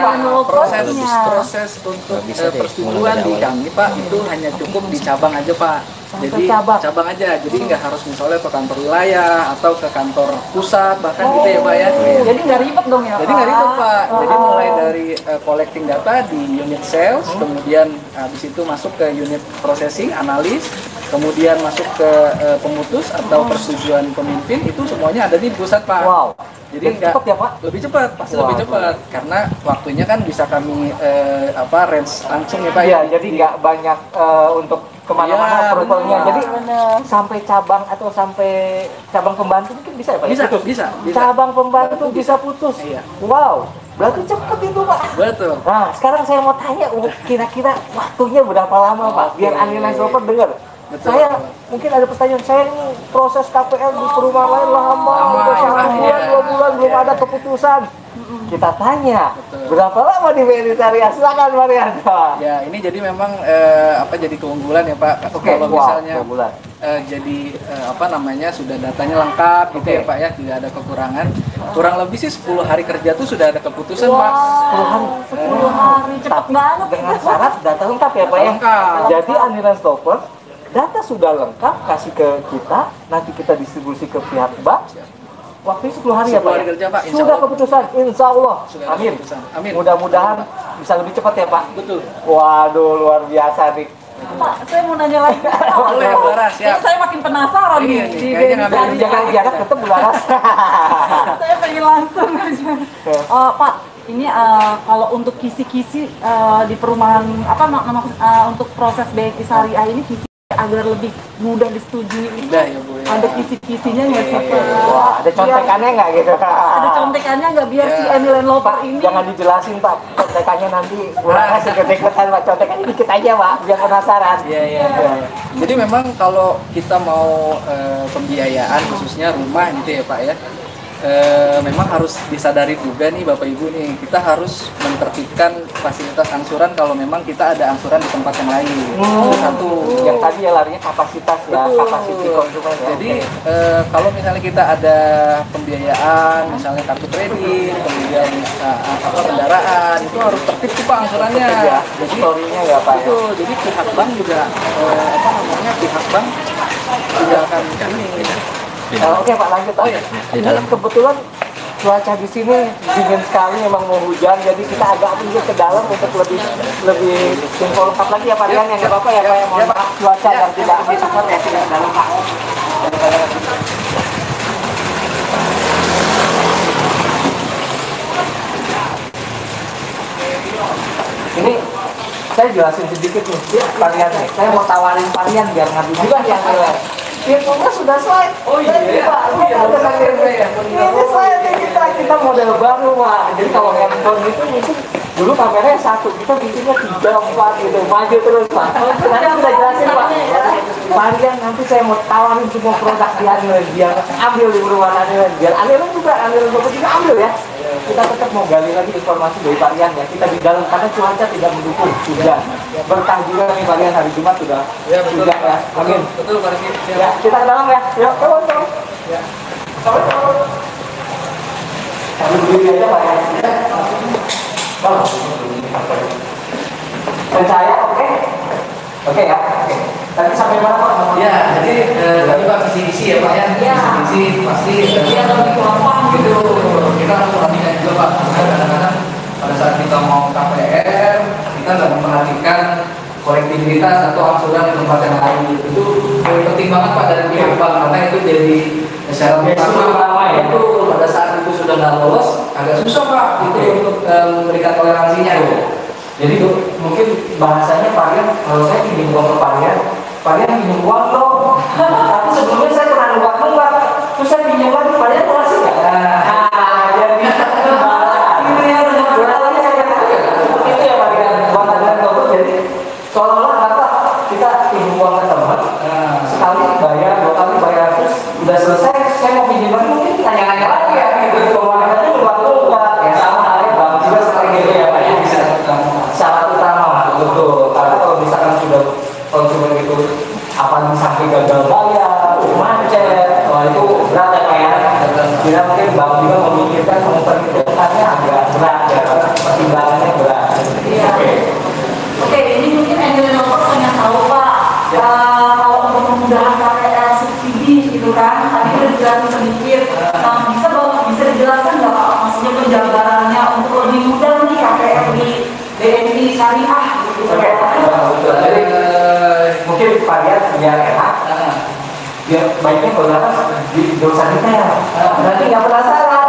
proses Loversnya. proses untuk persetujuan di kami Pak itu hanya cukup di cabang aja Pak. Jadi cabang aja, jadi nggak harus misalnya ke kantor wilayah atau ke kantor pusat bahkan gitu ya Pak ya. Jadi nggak ribet dong ya? Jadi nggak ribet Pak. Jadi mulai dari collecting data di unit sales, kemudian habis itu masuk ke unit processing, analis, kemudian masuk ke pemutus atau persetujuan pemimpin, itu semuanya ada di pusat Pak. Wow. Jadi Lebih cepat ya Pak? Lebih cepat, pasti Wah. lebih cepat karena waktunya kan bisa kami range langsung ya Pak. Iya, jadi nggak banyak untuk kemana-mana Iya, approvalnya. benar. Jadi sampai cabang atau sampai cabang pembantu mungkin bisa ya Pak? Bisa, Putus? bisa. Cabang pembantu bisa putus. Iya. Wow, berarti cepet itu Pak. Betul. Nah, sekarang saya mau tanya, kira-kira waktunya berapa lama Pak? Biar Anilen Developer dengar. Betul. Saya mungkin ada pertanyaan, saya ini proses KPL di perumahan lain lama, udah ya, 1 bulan, 2 bulan belum ada keputusan. Kita tanya, Betul. berapa lama di BNI Syariah? Silakan Marianta. Ya, ini jadi memang jadi keunggulan ya Pak. Oke, Kalau wow, misalnya 2 bulan. jadi sudah datanya lengkap gitu Oke. ya Pak ya, tidak ada kekurangan. Kurang lebih sih 10 hari kerja tuh sudah ada keputusan Pak. 10 hari. 10 hari cepet banget. Dengan syarat data lengkap ya Pak ya? Lengkap. Jadi Anilen Stopper, data sudah lengkap, kasih ke kita, nanti kita distribusi ke pihak bank. Waktu 10 hari ya 10 Pak hari ya? kerja, Pak, insya Sudah Allah. keputusan, insya Allah. Sudah ada Amin. keputusan. Amin. Mudah-mudahan bisa lebih cepat ya Pak. Betul. Waduh, luar biasa nih. Pak, saya mau nanya lagi. Boleh, Bu Laras, Ini siap. saya makin penasaran Iya, nih. nih, Di kayaknya BNI ngambil Syariah. Jangan jarak tetap Bu Laras. Saya pengen langsung aja. Pak, ini kalau untuk kisi-kisi di perumahan untuk proses BNI Syariah ini kisi agar lebih mudah disetujui itu Udah ya Bu ya. ada kisi-kisinya nggak sih Pak? Wah, ada contekannya nggak gitu? Ada contekannya nggak biar si Anilen Lover ini Jangan dijelasin Pak, contekannya nanti Bu Laras ikut-ikutan Pak, contekannya dikit aja Pak, biar penasaran. Iya, iya. Jadi memang kalau kita mau pembiayaan khususnya rumah gitu ya Pak ya, memang harus disadari juga nih Bapak Ibu nih, kita harus menertibkan fasilitas angsuran kalau memang kita ada angsuran di tempat yang lain. Itu satu. Yang tadi ya larinya kapasitas ya, Betul. kapasiti konsumen ya. Jadi kalau misalnya kita ada pembiayaan, misalnya kartu kredit, kemudian kendaraan, itu harus tertib tuh Pak angsurannya. ya, Jadi historinya ya Pak ya. betul. Jadi pihak bank juga pihak bank juga akan ini. Oke Pak, lanjut Pak. Ini kebetulan cuaca di sini dingin sekali, memang mau hujan, jadi kita agak pinggir ke dalam untuk lebih info lengkap lagi ya Pak Rian, yang nggak apa-apa ya Pak ya, mohon maaf cuaca yang tidak support ya, tidak dalam Pak. Ini saya jelasin sedikit nih, Pak Rian nih. Saya mau tawarin Pak Rian biar ngambil juga yang nilai. Infonya sudah slide. Oh iya, Jadi, Pak, ini slide nih kita model baru Pak. Jadi kalau handphone itu mungkin dulu kameranya 1, kita bikinnya 3, 4 gitu, maju terus Pak. Nanti kita jelasin Pak. Pak Rian, nanti saya mau tawarin semua produk di Anilen, biar ambil di perumahan Anilen, biar Anilen juga ambil ya. Kita tetap mau gali lagi informasi dari Pak Rian ya. Kita di dalam karena cuaca tidak mendukung hujan. Berkah juga nih Pak Rian, hari Jumat sudah Betul hujan ya. Amin. Betul Pak Rizky. Ya, kita ke dalam ya. Yuk, come. Ya. Sambil berdiri aja Pak ya. Dan saya, oke? Oke ya? Oke. Tadi sampai mana Pak? Ya, jadi tadi Pak visi-visi ya Pak ya. Iya. Visi-visi pasti Biar lebih gampang gitu. Kita harus perhatikan juga Pak. Kadang-kadang pada saat kita mau KPR, kita nggak memperhatikan kolektivitas atau angsuran di tempat yang lain. Itu penting banget Pak dari pihak bank karena itu jadi syarat utama ya. Itu pada saat itu sudah nggak lolos, agak susah Pak itu untuk memberikan toleransinya. Jadi mungkin bahasanya varian, kalau saya pinjam uang ke varian pinjam uang dong. Tapi sebelumnya saya pernah nunggak terus saya pinjam lagi, varian mau ngasih nggak? Jadi itu ya berarti saya itu ya varian uang tabungan double. Jadi seolah-olah kata kita pinjam uang ke teman, sekali bayar, 2 kali bayar, terus udah selesai, saya mau pinjam lagi mungkin tanya-tanya lagi ya, gitu. Keuangannya nunggak ya sama halnya bank juga seperti gitu ya Pak. Bisa syarat utama betul. Karena kalau misalkan sudah konsumen itu apa sampai gagal bayar, macet, wah itu berat ya Pak ya. Kira mungkin bank juga memikirkan memperhitungkannya agak berat ya, pertimbangannya berat. Iya. Oke, ini mungkin Angel Lovers pengen tahu Pak, kalau untuk kemudahan KPR subsidi gitu kan, tadi udah dijelasin sedikit. Nah, bisa dijelaskan nggak Pak? Maksudnya penjabarannya untuk lebih mudah nih KPR di BNI Syariah gitu. Oke, betul. Jadi mungkin varian biar enak, biar baiknya kalau di dosa kita ya. Nanti nggak penasaran.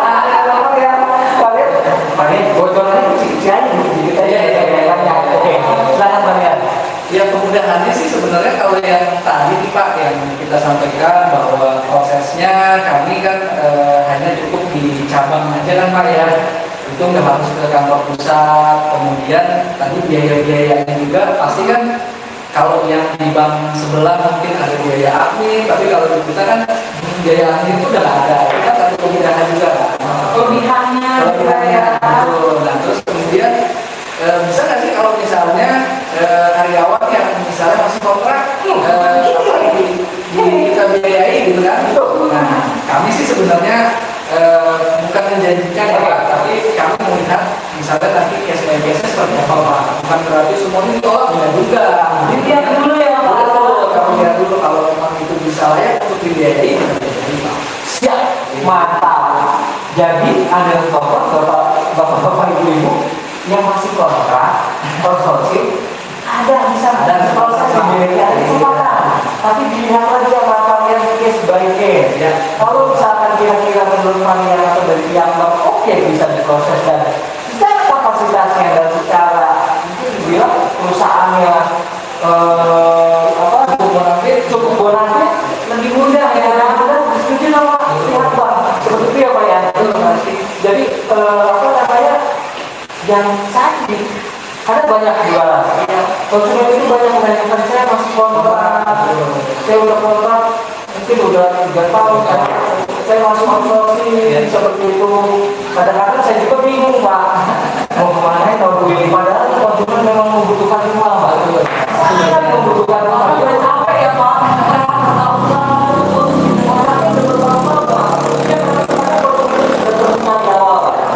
Varian bocorannya kecil-kecil aja gitu aja ya. Oke, silakan varian. Ya kemudahannya sih sebenarnya kalau yang tadi nih Pak yang kita sampaikan bahwa prosesnya kami kan hanya cukup di cabang aja kan Pak ya, itu nggak harus ke kantor pusat. Kemudian tadi biaya-biayanya juga pasti kan kalau yang di bank sebelah mungkin ada biaya admin, tapi kalau di kita kan biaya admin itu udah nggak ada, itu kan satu kemudahan juga Pak. Kelebihannya Betul. Nah terus kemudian bisa nggak sih kalau misalnya karyawan yang misalnya masih kontrak kita biayai gitu kan? Nah kami sih sebenarnya bukan menjanjikan ya Pak, tapi kami melihat misalnya nanti case-nya seperti apa Pak. Bukan berarti semuanya ditolak, enggak juga. dilihat dulu ya Pak. Kami lihat dulu kalau memang itu bisa layak untuk dibiayai, kita biayai Pak. Siap, mantap. Jadi ada bapak-bapak ibu-ibu yang masih kontrak, konsorsium, bisa proses pembiayaan ada kesempatan. Tapi dilihat lagi sama varian case by case ya. Kalau misalkan kira-kira menurut varian atau dari pihak bank oke bisa diproses dan secara kapasitasnya dan secara mungkin dibilang perusahaannya cukup bonafit lebih mudah ya. Mudah setuju sama pihak bank seperti itu ya Pak ya. Jadi yang tadi ada banyak jualan. Konsumen itu banyak menanyakan saya masih kontrak, saya udah kontrak mungkin udah 3 tahun kan, saya masih outsourcing seperti itu. Kadang-kadang saya juga bingung Pak, mau kemana kalau ini padahal konsumen memang membutuhkan uang Pak, sangat membutuhkan uang. Udah capek ya Pak.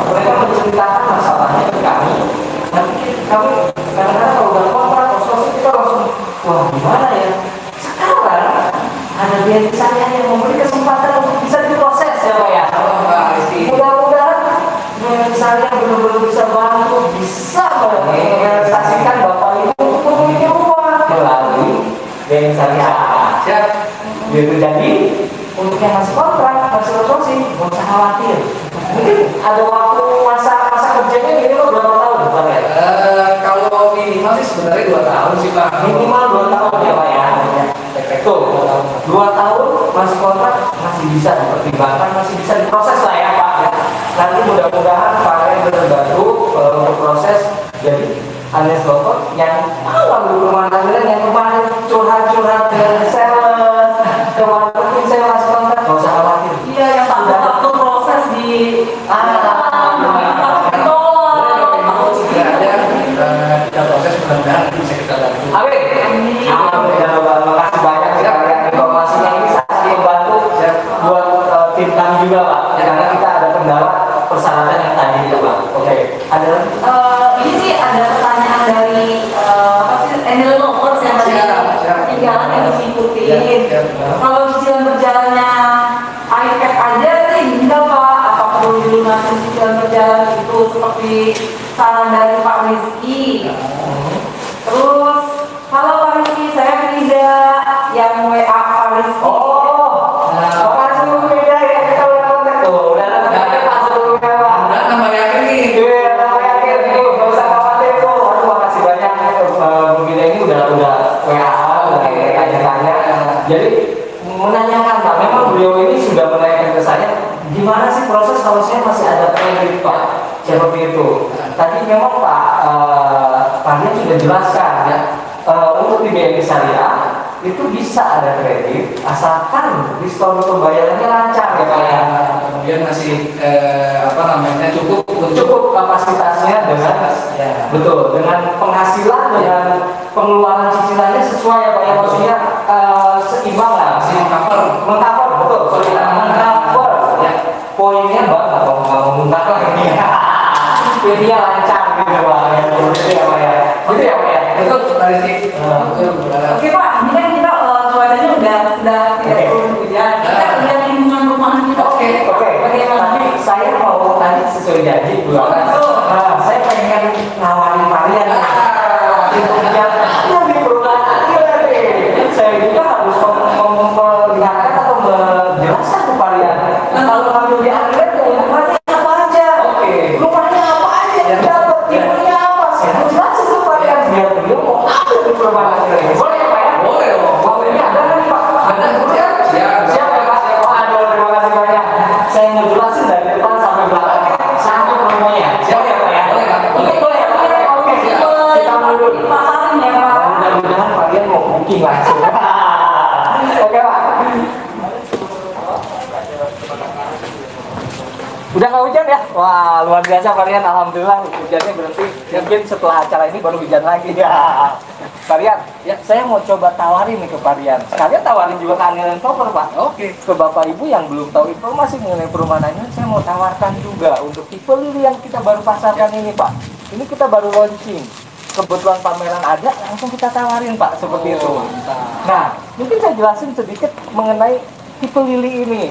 Mereka menceritakan masalahnya ke kami. Nanti kami kadang-kadang kalau udah kontrak, konsorsium kita langsung, wah gimana ya? Sekarang ada biaya saya yang memberi kesempatan untuk bisa diproses ya Pak ya. Mudah-mudahan biaya saya benar-benar bisa bantu, bisa merealisasikan Bapak Ibu untuk memiliki rumah melalui biaya saya. Siap. Gitu. Jadi untuk yang masih kontrak, masih konsorsium, nggak usah khawatir. Mungkin ada waktu masa kerjanya ini lo berapa tahun Pak ya? Kalau minimal sih sebenarnya 2 tahun sih Pak. Minimal 2 tahun ya Pak ya. Betul. 2 tahun masih kontrak masih bisa dipertimbangkan, masih bisa diproses lah ya Pak ya. Nanti mudah-mudahan Pak yang terbantu untuk proses. Jadi Agnes Lovers yang awal rumah tangga yang kemarin curhat-curhat dengan sales, kemarin mungkin saya masih kontrak, nggak usah khawatir. Iya, yang takut proses di kita proses mudah-mudahan bisa kita bantu. Amin. Terima kasih banyak sekalian informasinya ini sangat membantu buat tim kami juga Pak. Karena kita ada kendala persyaratan yang tadi itu Pak. Oke. Ada lagi? ini sih ada pertanyaan dari Angel Lovers yang tadi Siap. tinggal berjalan yang diikutin. Ya. Kalau cicilan berjalannya iPad aja sih enggak Pak. Apa perlu dilunasi cicilan berjalan itu seperti saran dari Pak Rizky. Terus halo Pak Rizky, saya Frida yang WA Pak Rizky. Oh, makasih beda ya, kita udah kontak tuh, udah pas sebelumnya Pak. Udah nama yakin nih. Iya, namanya akhir tuh, nggak usah khawatir tuh. Aduh, makasih banyak. Bu Gina ini udah WA, udah tanya-tanya. Jadi menanyakan Pak, memang beliau ini sudah menanyakan ke saya, gimana sih proses kalau saya masih ada kredit Pak? Seperti itu. Tadi memang Pak, Pak sudah jelaskan ya, untuk di BNI Syariah itu bisa ada kredit asalkan diskon pembayarannya lancar ya Pak ya. Kemudian masih Cukup kapasitasnya dengan betul dengan penghasilan dengan pengeluaran cicilannya sesuai ya Pak ya, maksudnya seimbang lah, mengcover betul, mengcover ya. Poinnya Mbak nggak mau muntah lah ini ini lancar gitu Pak ya, gitu ya Pak ya, gitu ya Pak ya. Betul, Pak Rizky. Oke Pak, ini kan kita cuacanya sudah tidak turun hujan. Kita lihat lingkungan rumahan kita. Oke. Tapi saya mau tadi sesuai janji Bu. Saya pengen nawarin varian. Yang di perumahan saya juga harus memperlihatkan atau menjelaskan ke varian. Kalau ngambil di akhirat ya rumahnya apa aja. Rumahnya apa aja yang dapat, tipenya apa. Saya harus jelasin ke varian biar beliau mau ambil di perumahan ini. Boleh ya Pak ya? Boleh. Ini ada kan Pak? Ada. Siap ya Pak? Aduh, terima kasih banyak. Saya mau jelasin dari depan sampai belakang sampai ke rumahnya. Siap ya Pak ya? Boleh ya Pak ya? Oke, kita dulu. Pasarin ya Pak. Mudah-mudahan kalian mau booking langsung. Oke Pak. Udah nggak hujan ya? Wah, luar biasa kalian. Alhamdulillah hujannya berhenti. Mungkin setelah acara ini baru hujan lagi ya. Varian, ya saya mau coba tawarin nih ke Varian. Kalian tawarin juga ke Anilan Proper Pak. Oke. Ke Bapak Ibu yang belum tahu informasi mengenai perumahan ini, saya mau tawarkan juga untuk tipe lili yang kita baru pasarkan ini Pak. Ini kita baru launching. Kebetulan pameran ada, langsung kita tawarin Pak, seperti itu. Nah, mungkin saya jelasin sedikit mengenai tipe lili ini.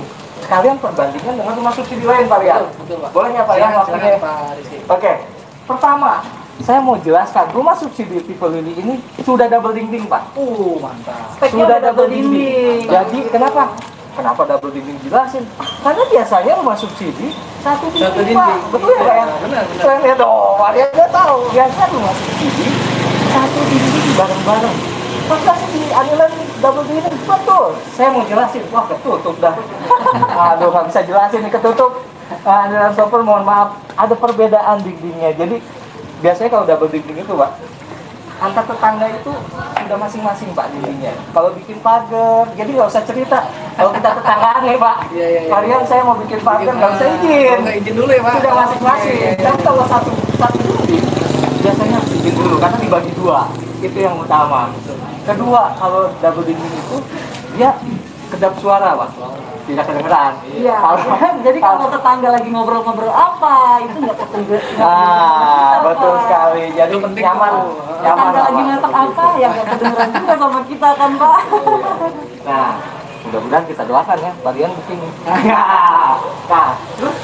Sekalian perbandingan dengan rumah subsidi lain Pak ya. Betul, Pak. Boleh ya Pak ya? Silakan, Pak Rizky. Oke. Pertama, saya mau jelaskan rumah subsidi tipe lili ini sudah double dinding Pak. Mantap. Speknya Sudah udah double dinding. Jadi kenapa? Kenapa double dinding jelasin? Karena biasanya rumah subsidi satu dinding, Pak. Betul ya Pak ya? Benar. Kalian lihat dong, dia nggak tahu. Biasanya rumah subsidi satu dinding bareng-bareng. Masa sih di Anilan double dinding? Betul. Saya mau jelasin. Wah ketutup dah. Aduh nggak bisa jelasin nih ketutup. Anilan Proper mohon maaf. Ada perbedaan dindingnya. Jadi biasanya kalau double dinding itu Pak, antar tetangga itu sudah masing-masing Pak dindingnya. Kalau bikin pagar, jadi nggak usah cerita. Kalau kita tetanggaan ya Pak, kalian saya mau bikin pagar nggak usah izin. Nggak izin dulu ya Pak. Sudah masing-masing. Tapi kalau satu dinding, biasanya harus izin dulu karena dibagi dua. Itu yang utama. Kedua, kalau double dinding itu dia kedap suara Pak, tidak kedengeran. Iya. Jadi kalau tetangga lagi ngobrol-ngobrol apa, itu nggak kedengeran. Betul sekali. Jadi nyaman. Tetangga lagi masak apa, yang nggak kedengeran juga sama kita kan Pak. Nah, mudah-mudahan kita doakan ya, varian begini. Nah, terus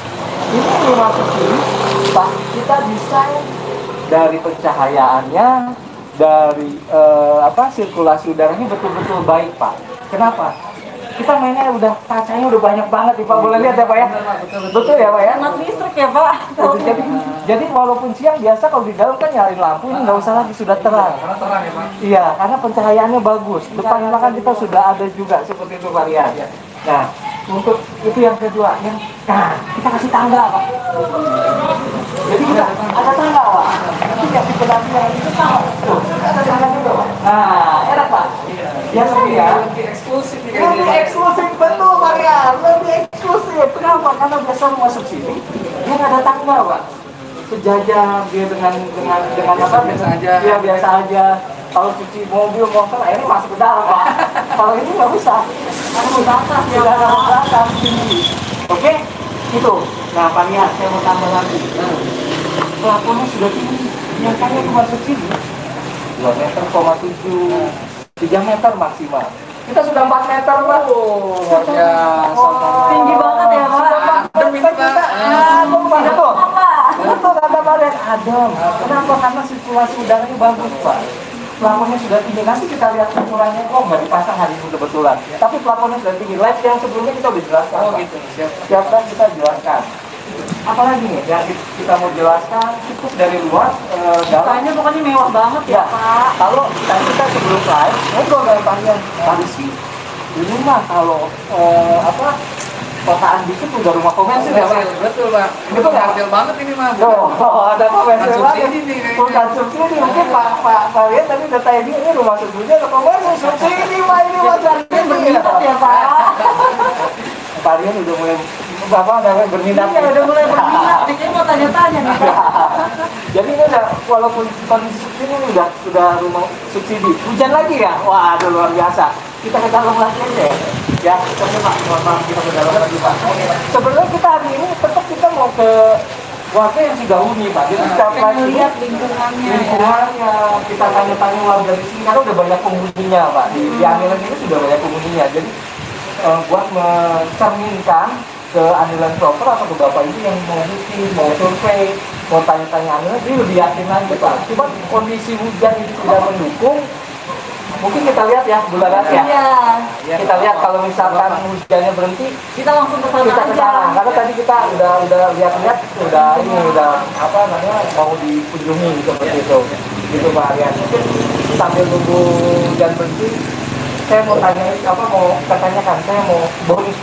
ini rumah subsidi, Pak, kita desain dari pencahayaannya, dari sirkulasi udaranya betul-betul baik Pak. Kenapa? Kita mainnya udah kacanya udah banyak banget nih Pak, boleh lihat ya Pak ya? Betul ya Pak ya? Hemat listrik ya Pak. Jadi walaupun siang biasa kalau di dalam kan nyalain lampu ini nggak usah lagi, sudah terang. Karena terang ya Pak. Iya, karena pencahayaannya bagus. Depannya kan kita sudah ada juga seperti itu varian. Nah, untuk itu yang kedua, kita kasih tangga Pak. Jadi kita ada tangga Pak. Tapi yang di pendampingan itu sama. Tuh, ada tangga juga Pak. Nah, enak Pak. Yang Lebih eksklusif nih kayaknya. lebih eksklusif, betul varian. Lebih eksklusif. Kenapa? Karena biasa rumah subsidi dia nggak ada tangga Pak. Sejajar dia dengan apa? Biasa aja. Dia biasa aja. Kalau cuci mobil, motor, airnya masuk ke dalam Pak. Kalau ini nggak usah. Harus batas, tidak ada batas tinggi. Oke, itu. Nah, varian saya mau tambah lagi. Plafonnya sudah tinggi. Biasanya rumah subsidi 2,7 meter, 3 meter maksimal. Kita sudah 4 meter, Pak. Luar biasa. Tinggi banget ya, Pak. Adem ini, Pak. Adem, Pak. Betul. Pak. Betul, kata Pak Rian. Adem. Kenapa? Karena sirkulasi udaranya bagus, Pak. Plafonnya sudah tinggi. Nanti kita lihat ukurannya. Oh, nggak dipasang hari ini kebetulan. Tapi plafonnya sudah tinggi. Live yang sebelumnya kita udah jelaskan, Oh Pak. gitu, siap. Siap kan kita jelaskan. Apalagi nih yang kita mau jelaskan cukup dari luar dalam. Kayaknya pokoknya mewah banget ya, Ya, Pak. kalau kita sebelum live ngobrol dengan kalian tadi sih di rumah kalau kotaan dikit udah rumah komersil ya, Pak. Betul, Pak. Betul, Pak. Komersil banget ini, Mas. Ada komersil Bukan banget. subsidi nih kayaknya. Bukan subsidi, mungkin Pak Rian tadi udah tanya ini rumah subsidi atau komersil subsidi, Pak, ini Mas Rian Berminat ya, Pak. Pak Rian udah mulai berminat. Iya, udah mulai berminat. Kayaknya mau tanya-tanya nih, Pak. Jadi ini udah, walaupun kondisi subsidi ini sudah rumah subsidi. Hujan lagi ya? Wah, aduh, luar biasa. Kita ke dalam lagi aja ya. Ya, tapi Pak, mohon maaf kita ke dalam lagi, Pak. Sebenarnya kita hari ini tetap kita mau ke warga yang sudah huni, Pak. Jadi kita Pengen lihat lingkungannya. kita tanya-tanya warga di sini karena udah banyak penghuninya, Pak. Di Anilan ini sudah banyak penghuninya. Jadi buat mencerminkan ke Anilan Proper atau ke Bapak ini yang mau bikin, mau survei, mau tanya-tanya Anilan, jadi lebih yakin lagi, Pak. Cuma kondisi hujan itu tidak mendukung. Mungkin kita lihat ya, Bu Laras ya. Iya. Kita lihat kalau misalkan hujannya berhenti, Kita langsung ke sana kita ke aja. sana. Karena tadi kita udah lihat-lihat, udah apa namanya mau dikunjungi seperti itu. Gitu Pak Aryan. Mungkin sambil nunggu hujan berhenti, saya mau tanyakan, saya mau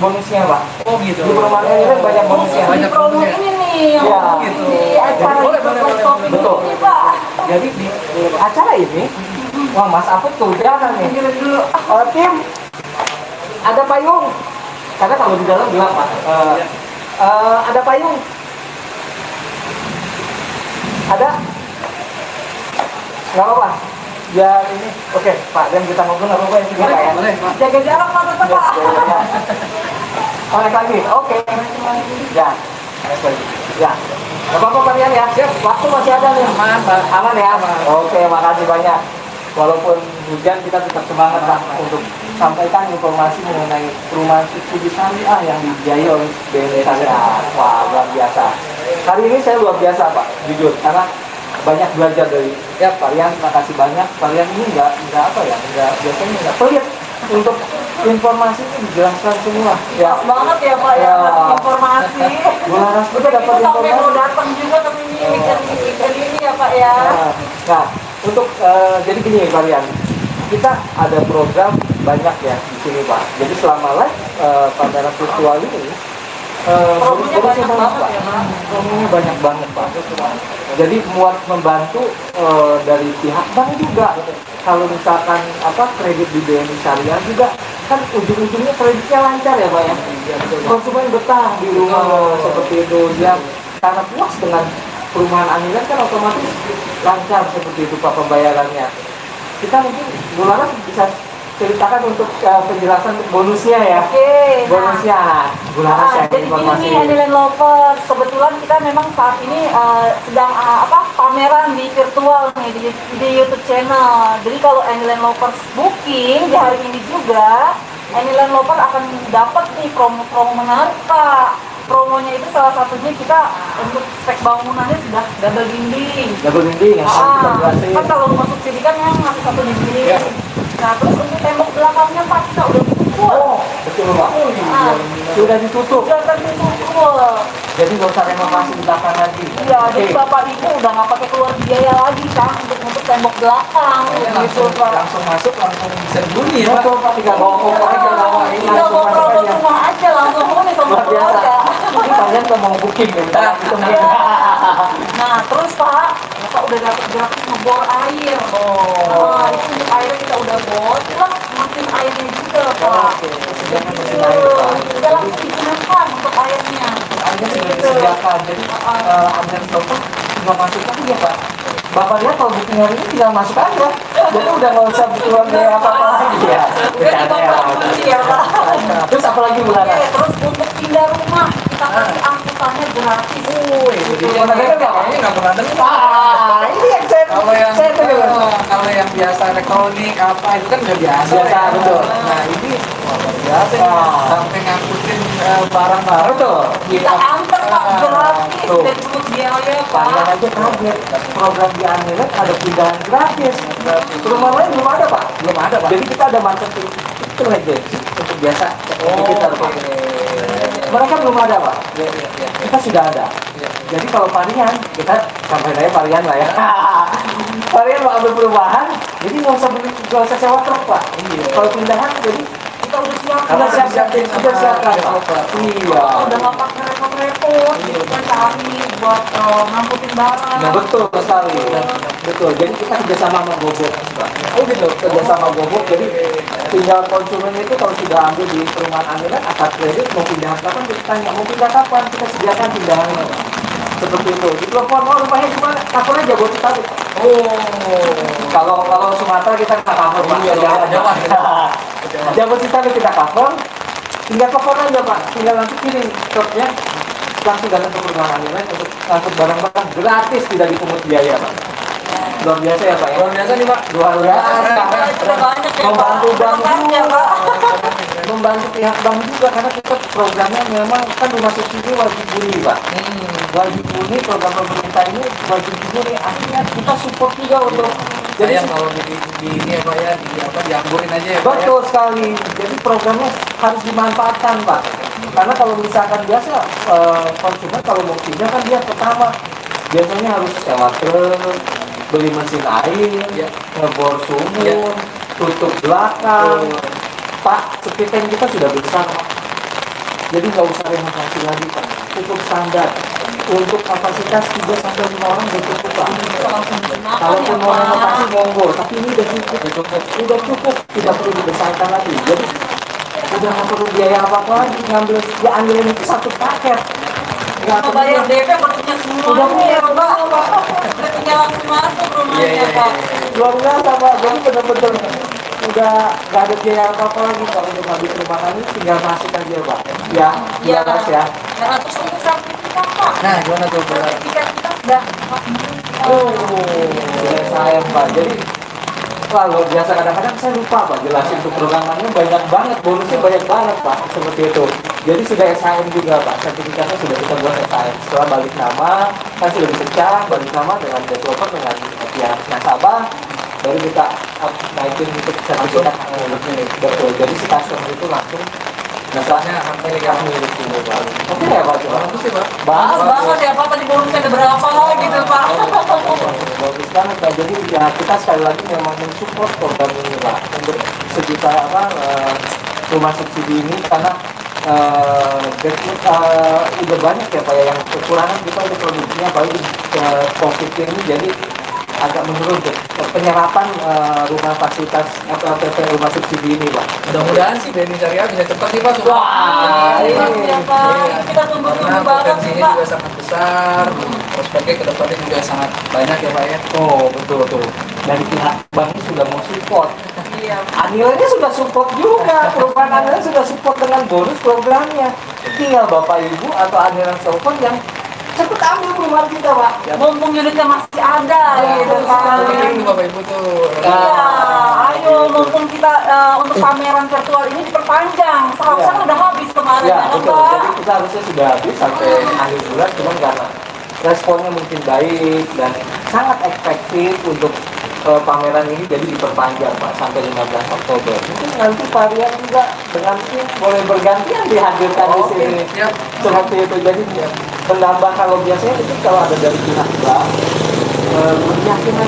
bonusnya, Pak. Oh gitu. Di perumahan ini kan banyak bonusnya. Banyak Di promo bonusnya. ini nih, yang Ya. Gitu. di acara Boleh, itu boleh, boleh. shopping Betul. ini, Pak. Jadi di acara ini, wah Mas Afud kehujanan nih. Pinggir dulu. Tim, ada payung. Karena kalau di dalam gelap, Pak. Ada payung. Ada? Nggak apa-apa. Ya ini, oke Pak. Dan kita ngobrol nggak apa-apa ya. Pak, ya. Boleh, Pak. Jaga jarak, Pak, tetap, Ya, Pak. ya, ya. Naik lagi, oke. Ya, naik lagi. Ya, nggak apa-apa kalian ya. Siap, waktu masih ada nih. Aman, Pak. Aman ya. Aman. Oke, makasih banyak. Walaupun hujan kita tetap semangat Pak untuk sampaikan informasi mengenai perumahan subsidi syariah yang dibiayai oleh BNI Syariah. Wah, luar biasa. Hari ini saya luar biasa Pak, jujur, karena banyak belajar dari kalian. Terima kasih banyak. Kalian ini nggak biasanya nggak pelit untuk informasi ini dijelaskan semua. Ya, Pas banget ya, Pak, ya, Ya. ngasih informasi. Bu Laras juga dapat Itu sampai mau informasi. datang juga ke sini, weekend ini ya, Pak, ya. Nah, untuk jadi gini kalian, kita ada program banyak ya di sini Pak. Jadi selama live pameran virtual ini, Promonya banyak banget Pak. ya, Pak. Promonya banyak banget Pak. Jadi muat membantu dari pihak bank juga. Kalau misalkan kredit di BNI Syariah juga kan ujung-ujungnya kreditnya lancar ya Pak ya. Konsumen betah di rumah seperti itu dia karena puas dengan perumahan Anilan kan otomatis lancar seperti itu Pak pembayarannya. Kita mungkin Bu Laras bisa ceritakan untuk penjelasan bonusnya ya. Oke, Bonusnya Bu Laras ya jadi informasi. gini Anilan Lovers, kebetulan kita memang saat ini sedang pameran di virtual nih di YouTube channel. Jadi kalau Anilan Lovers booking di hari ini juga, Anilan Lovers akan dapat nih promo menarik Pak. Promonya itu salah satunya kita untuk spek bangunannya sudah double dinding. Double dinding yang harus kita jelasin. Kan kalau rumah subsidi kan yang masih satu dinding. Ya. Nah terus untuk tembok belakangnya Pak kita udah pukul. Oh, betul Pak. Sudah ditutup. Sudah terpukul. Jadi nggak usah renovasi di belakang lagi. Iya, Oke. jadi bapak ibu udah nggak pakai keluar biaya lagi kan untuk tembok belakang gitu Pak. Langsung masuk, langsung bisa dihuni ya, Pak. Betul Pak, tinggal bawa koper aja bawa ini Tinggal langsung bawa masuk perabot aja. rumah aja langsung huni sama Luar biasa. keluarga. Ini kalian tuh mau booking ya, kita itu mungkin. Nah terus Pak, bapak udah dapat gratis ngebor air. Nah itu untuk airnya kita udah bor, plus mesin airnya juga Pak. Oke, sediakan mesin Gitu. air, Pak. Udah langsung digunakan untuk airnya. Airnya sudah disediakan, jadi Anilan Proper tinggal masuk aja ya Pak. Bapak lihat kalau booking hari ini tinggal masuk aja. Jadi udah nggak usah keluar biaya apa-apa lagi ya. Udah Bercanda ya, Pak. dibawa kunci ya Pak. Terus apa lagi Bu Laras? Oke, terus untuk pindah rumah kita kasih angkutan kuotanya gratis. Itu dia. Kayaknya nggak pernah dengar. Ini yang Kalau yang biasa elektronik apa itu kan udah biasa. Biasa, ya. betul. Nah ini luar biasa nih. Sampai ngangkutin barang-barang. betul. Kita antar Pak gratis Tuh. dari pungut biaya Kalian Pak. aja kaget, program di Anilet ada pindahan gratis. Rumah lain belum ada Pak. Belum ada Pak. Jadi kita ada marketing itu aja untuk biasa kita Pak. Oke. Mereka belum ada Pak. Iya. Kita sudah ada. Iya. Jadi kalau varian kita sampai aja varian lah ya. Varian mau ambil perubahan, jadi nggak usah sewa truk Pak. Iya. Kalau pindahan jadi Kita udah siap. kita siap-siap Udah siapkan Pak. developer. Iya. Udah nggak pakai repot-repot. Gitu kan kami buat ngangkutin barang. Nah, betul sekali. Betul. Jadi kita kerjasama sama Gobok, Pak. Oh gitu, kerjasama Gobok. Jadi tinggal konsumen itu kalau sudah ambil di perumahan Anilet, akad kredit mau pindah kapan kita tanya, mau pindah kapan kita sediakan pindahannya. Seperti itu. Di telepon, oh rumahnya di mana? Cover aja buat kita. Kalau Sumatera kita nggak cover Pak. Iya, Jawa. Jabodetabek kita cover. Tinggal cover aja Pak. Tinggal nanti kirim truknya langsung datang ke perumahan Anilet untuk ngangkut barang-barang gratis, tidak dipungut biaya Pak. Luar biasa ya Pak ya. Luar biasa nih Pak. Luar biasa. Udah banyak ya Membantu bank ya juga. Pak. Membantu pihak bank juga karena kita programnya memang kan rumah subsidi wajib bunyi Pak. Wajib bunyi, program pemerintah ini wajib bunyi. Akhirnya kita support juga untuk Sayang kalau di ini ya Pak ya, dianggurin aja ya Pak ya. betul sekali. Jadi programnya harus dimanfaatkan Pak. Karena kalau misalkan biasa konsumen kalau mau pindah kan dia pertama biasanya harus sewa truk, beli mesin air, Ya. ngebor sumur, Ya. tutup belakang. Pak, sepi tank kita sudah besar Pak. Jadi nggak usah renovasi lagi Pak. Cukup standar. Untuk kapasitas 3 sampai 5 orang udah cukup Pak. Kalaupun mau renovasi monggo, tapi ini udah cukup, tidak perlu dibesarkan lagi. Jadi udah nggak perlu biaya apa-apa lagi, ambilin itu satu paket. Nggak Mau perlu bayar DP udah punya semua. Udah punya, Pak. Udah punya langsung masuk rumahnya Iya. Pak. luar biasa Pak. Jadi betul-betul udah nggak ada biaya apa-apa lagi kalau untuk habis rumah kami, tinggal masuk aja Pak. Ya, Iya. Mas ya. Karena terus untuk sertifikat Pak. Nah, gimana tuh Pak? Sertifikat kita sudah Sayang Pak. Jadi wah, luar biasa, kadang-kadang saya lupa Pak jelasin untuk programannya banyak banget, bonusnya banyak banget Pak, seperti itu. Jadi sudah SHM juga Pak, sertifikatnya sudah kita buat SHM. Setelah balik nama, kan sudah dipecah, balik nama dengan developer, dengan pihak nasabah, baru kita naikin untuk sertifikat. Betul, jadi si customer itu langsung Dasarnya hak milik yang milik ini Pak. Oke ya Pak? Coba. Bagus sih Pak. bagus banget ya Pak. Tadi bonusnya ada berapa gitu Pak. Bagus banget Pak. Jadi ya kita sekali lagi memang mensupport program ini Pak untuk sejuta rumah subsidi ini karena udah banyak ya Pak ya yang kekurangan kita untuk produksinya apalagi COVID ini jadi agak menurun penyerapan rumah fasilitas FLTP rumah subsidi ini Pak. Mudah-mudahan sih BNI Syariah bisa cepat sih Pak. Wah, Iya ini. Pak. Kita Karena tunggu-tunggu banget potensinya Pak. juga sangat besar, prospeknya ke depannya juga sangat banyak ya Pak ya. Oh betul. Dari pihak banknya sudah mau support. Iya. Anilnya sudah support juga, perubahan Anilnya sudah support dengan bonus programnya. Tinggal Bapak Ibu atau Anilan Telepon yang cepet ambil perumahan kita Pak. Mumpung unitnya masih ada gitu kan. Penting tuh Bapak Ibu tuh. Iya, ayo mumpung kita untuk pameran virtual ini diperpanjang. Seharusnya Iya. kan udah habis kemarin Ya ya kan betul, Pak. jadi kita harusnya sudah habis sampai akhir bulan, cuman karena responnya mungkin baik dan sangat efektif untuk pameran ini jadi diperpanjang Pak sampai 15 Oktober. Mungkin nanti varian juga dengan tim boleh bergantian dihadirkan di sini. Siap. Seperti itu, jadi menambah kalau biasanya itu kalau ada dari pihak bank keyakinan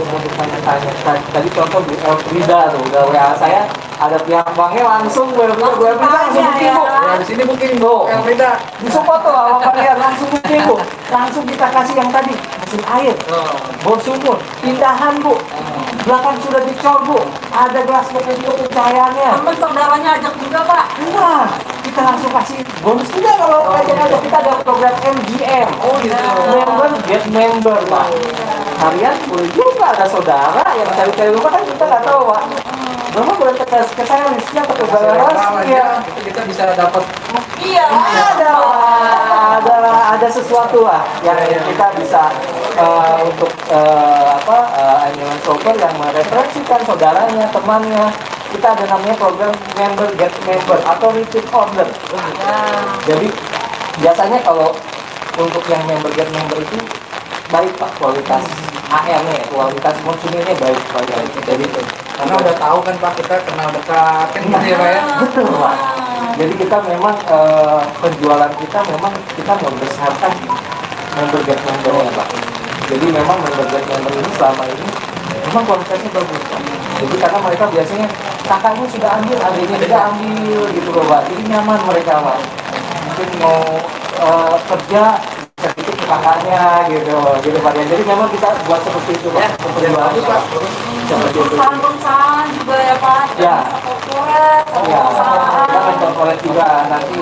untuk tanya-tanya. Tadi contoh Bu Elfrida tuh, udah WA saya ada pihak banknya langsung Bu Elfrida langsung booking Bu. Nah, di sini mungkin Bu. Elfrida. Disupport tuh sama kalian langsung booking Bu. Langsung kita kasih yang tadi mesin air, bor sumur, pindahan Bu. Belakang sudah dicor Bu. Ada gelas kopi untuk pencahayaannya. Temen saudaranya ajak juga Pak. Nah, kita langsung kasih bonus juga kalau ngajak-ngajak kita ada program MGM. Oh gitu. Member get member Pak. Harian boleh juga ada saudara yang cari-cari rumah kan kita nggak tahu Pak. Bapak boleh ke saya listnya atau ke Iya. itu kita bisa dapat Iya. Ada sesuatu lah yang kita bisa untuk annual shopper yang mereferensikan saudaranya, temannya. Kita ada namanya program member get member atau repeat order. Jadi biasanya kalau untuk yang member get member itu baik Pak, kualitas AR-nya, kualitas konsumennya baik. Jadi karena udah tahu kan Pak, kita kenal dekat kan gitu ya Pak ya. betul Pak. Jadi kita memang penjualan kita memang kita membesarkan member get member ya Pak. Jadi memang member get member ini selama ini memang kualitasnya bagus Pak. Jadi karena mereka biasanya kakaknya sudah ambil, adiknya juga ambil gitu loh Pak. Jadi nyaman mereka Pak. Mungkin mau kerja bisa titip ke kakaknya gitu Pak. Jadi memang kita buat seperti itu Pak. Penjualan Pak. Seperti itu. Perusahaan juga ya Pak. Ya. Bisa korporat, Ya, perusahaan. kita kan corporate juga nanti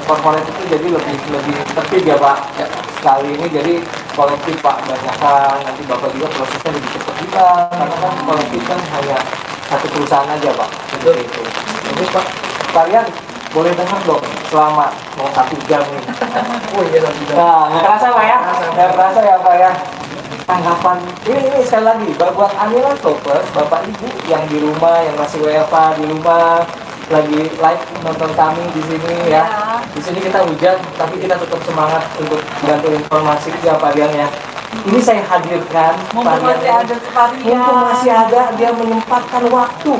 corporate itu jadi lebih tertib ya Pak. Ya, sekali ini jadi kolektif Pak, banyakkan nanti Bapak juga prosesnya lebih cepat juga karena kan kolektif kan hanya satu perusahaan aja Pak. Betul itu. Jadi Pak, kalian boleh dengar dong selama mau 1 jam nih. Oh iya Pak. Nah, nggak kerasa Pak ya? Nggak kerasa ya Pak ya? Tanggapan ini sekali lagi buat annual shoppers, Bapak Ibu yang di rumah, yang masih WFA di rumah, lagi live nonton kami di sini ya. Di sini kita hujan, tapi kita tetap semangat untuk bantu informasi ya Pak Rian ya. Ini saya hadirkan Mumpung masih ada mumpung masih ada, dia menyempatkan waktu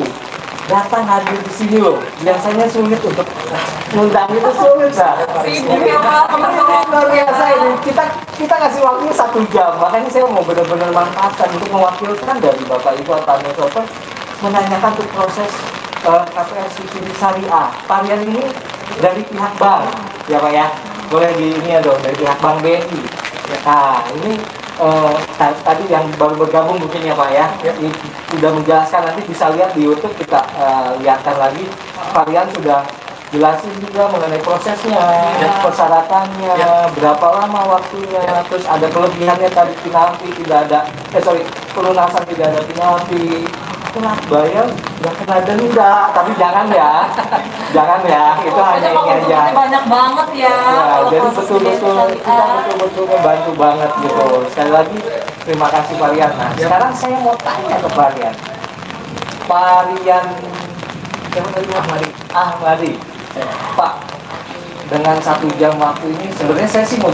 datang hadir di sini loh. Biasanya sulit untuk ngundang itu sulit Pak. Sibuk ya Pak, teman-teman. Luar biasa ini. Kita ngasih waktunya 1 jam. Makanya saya mau benar-benar manfaatkan untuk mewakilkan dari Bapak Ibu Annual Shopper menanyakan untuk proses KPR subsidi syariah. Varian ini dari pihak bank, ya Pak ya. Boleh di ini ya dong, dari pihak Bank BNI. Nah, ini tadi yang baru bergabung mungkin ya Pak ya, sudah menjelaskan, nanti bisa lihat di YouTube, kita lihatkan lagi. Varian sudah jelasin juga mengenai prosesnya, persyaratannya, berapa lama waktunya, terus ada kelebihannya tadi penalti tidak ada, pelunasan tidak ada penalti, telat bayar nggak kena denda, tapi jangan ya, itu hanya ini aja. Banyak banget ya. Jadi betul-betul kita betul-betul membantu banget gitu. Sekali lagi terima kasih Pak Rian. Nah, sekarang saya mau tanya ke Pak Rian. Ahmadi. Pak, dengan 1 jam waktu ini sebenarnya saya sih mau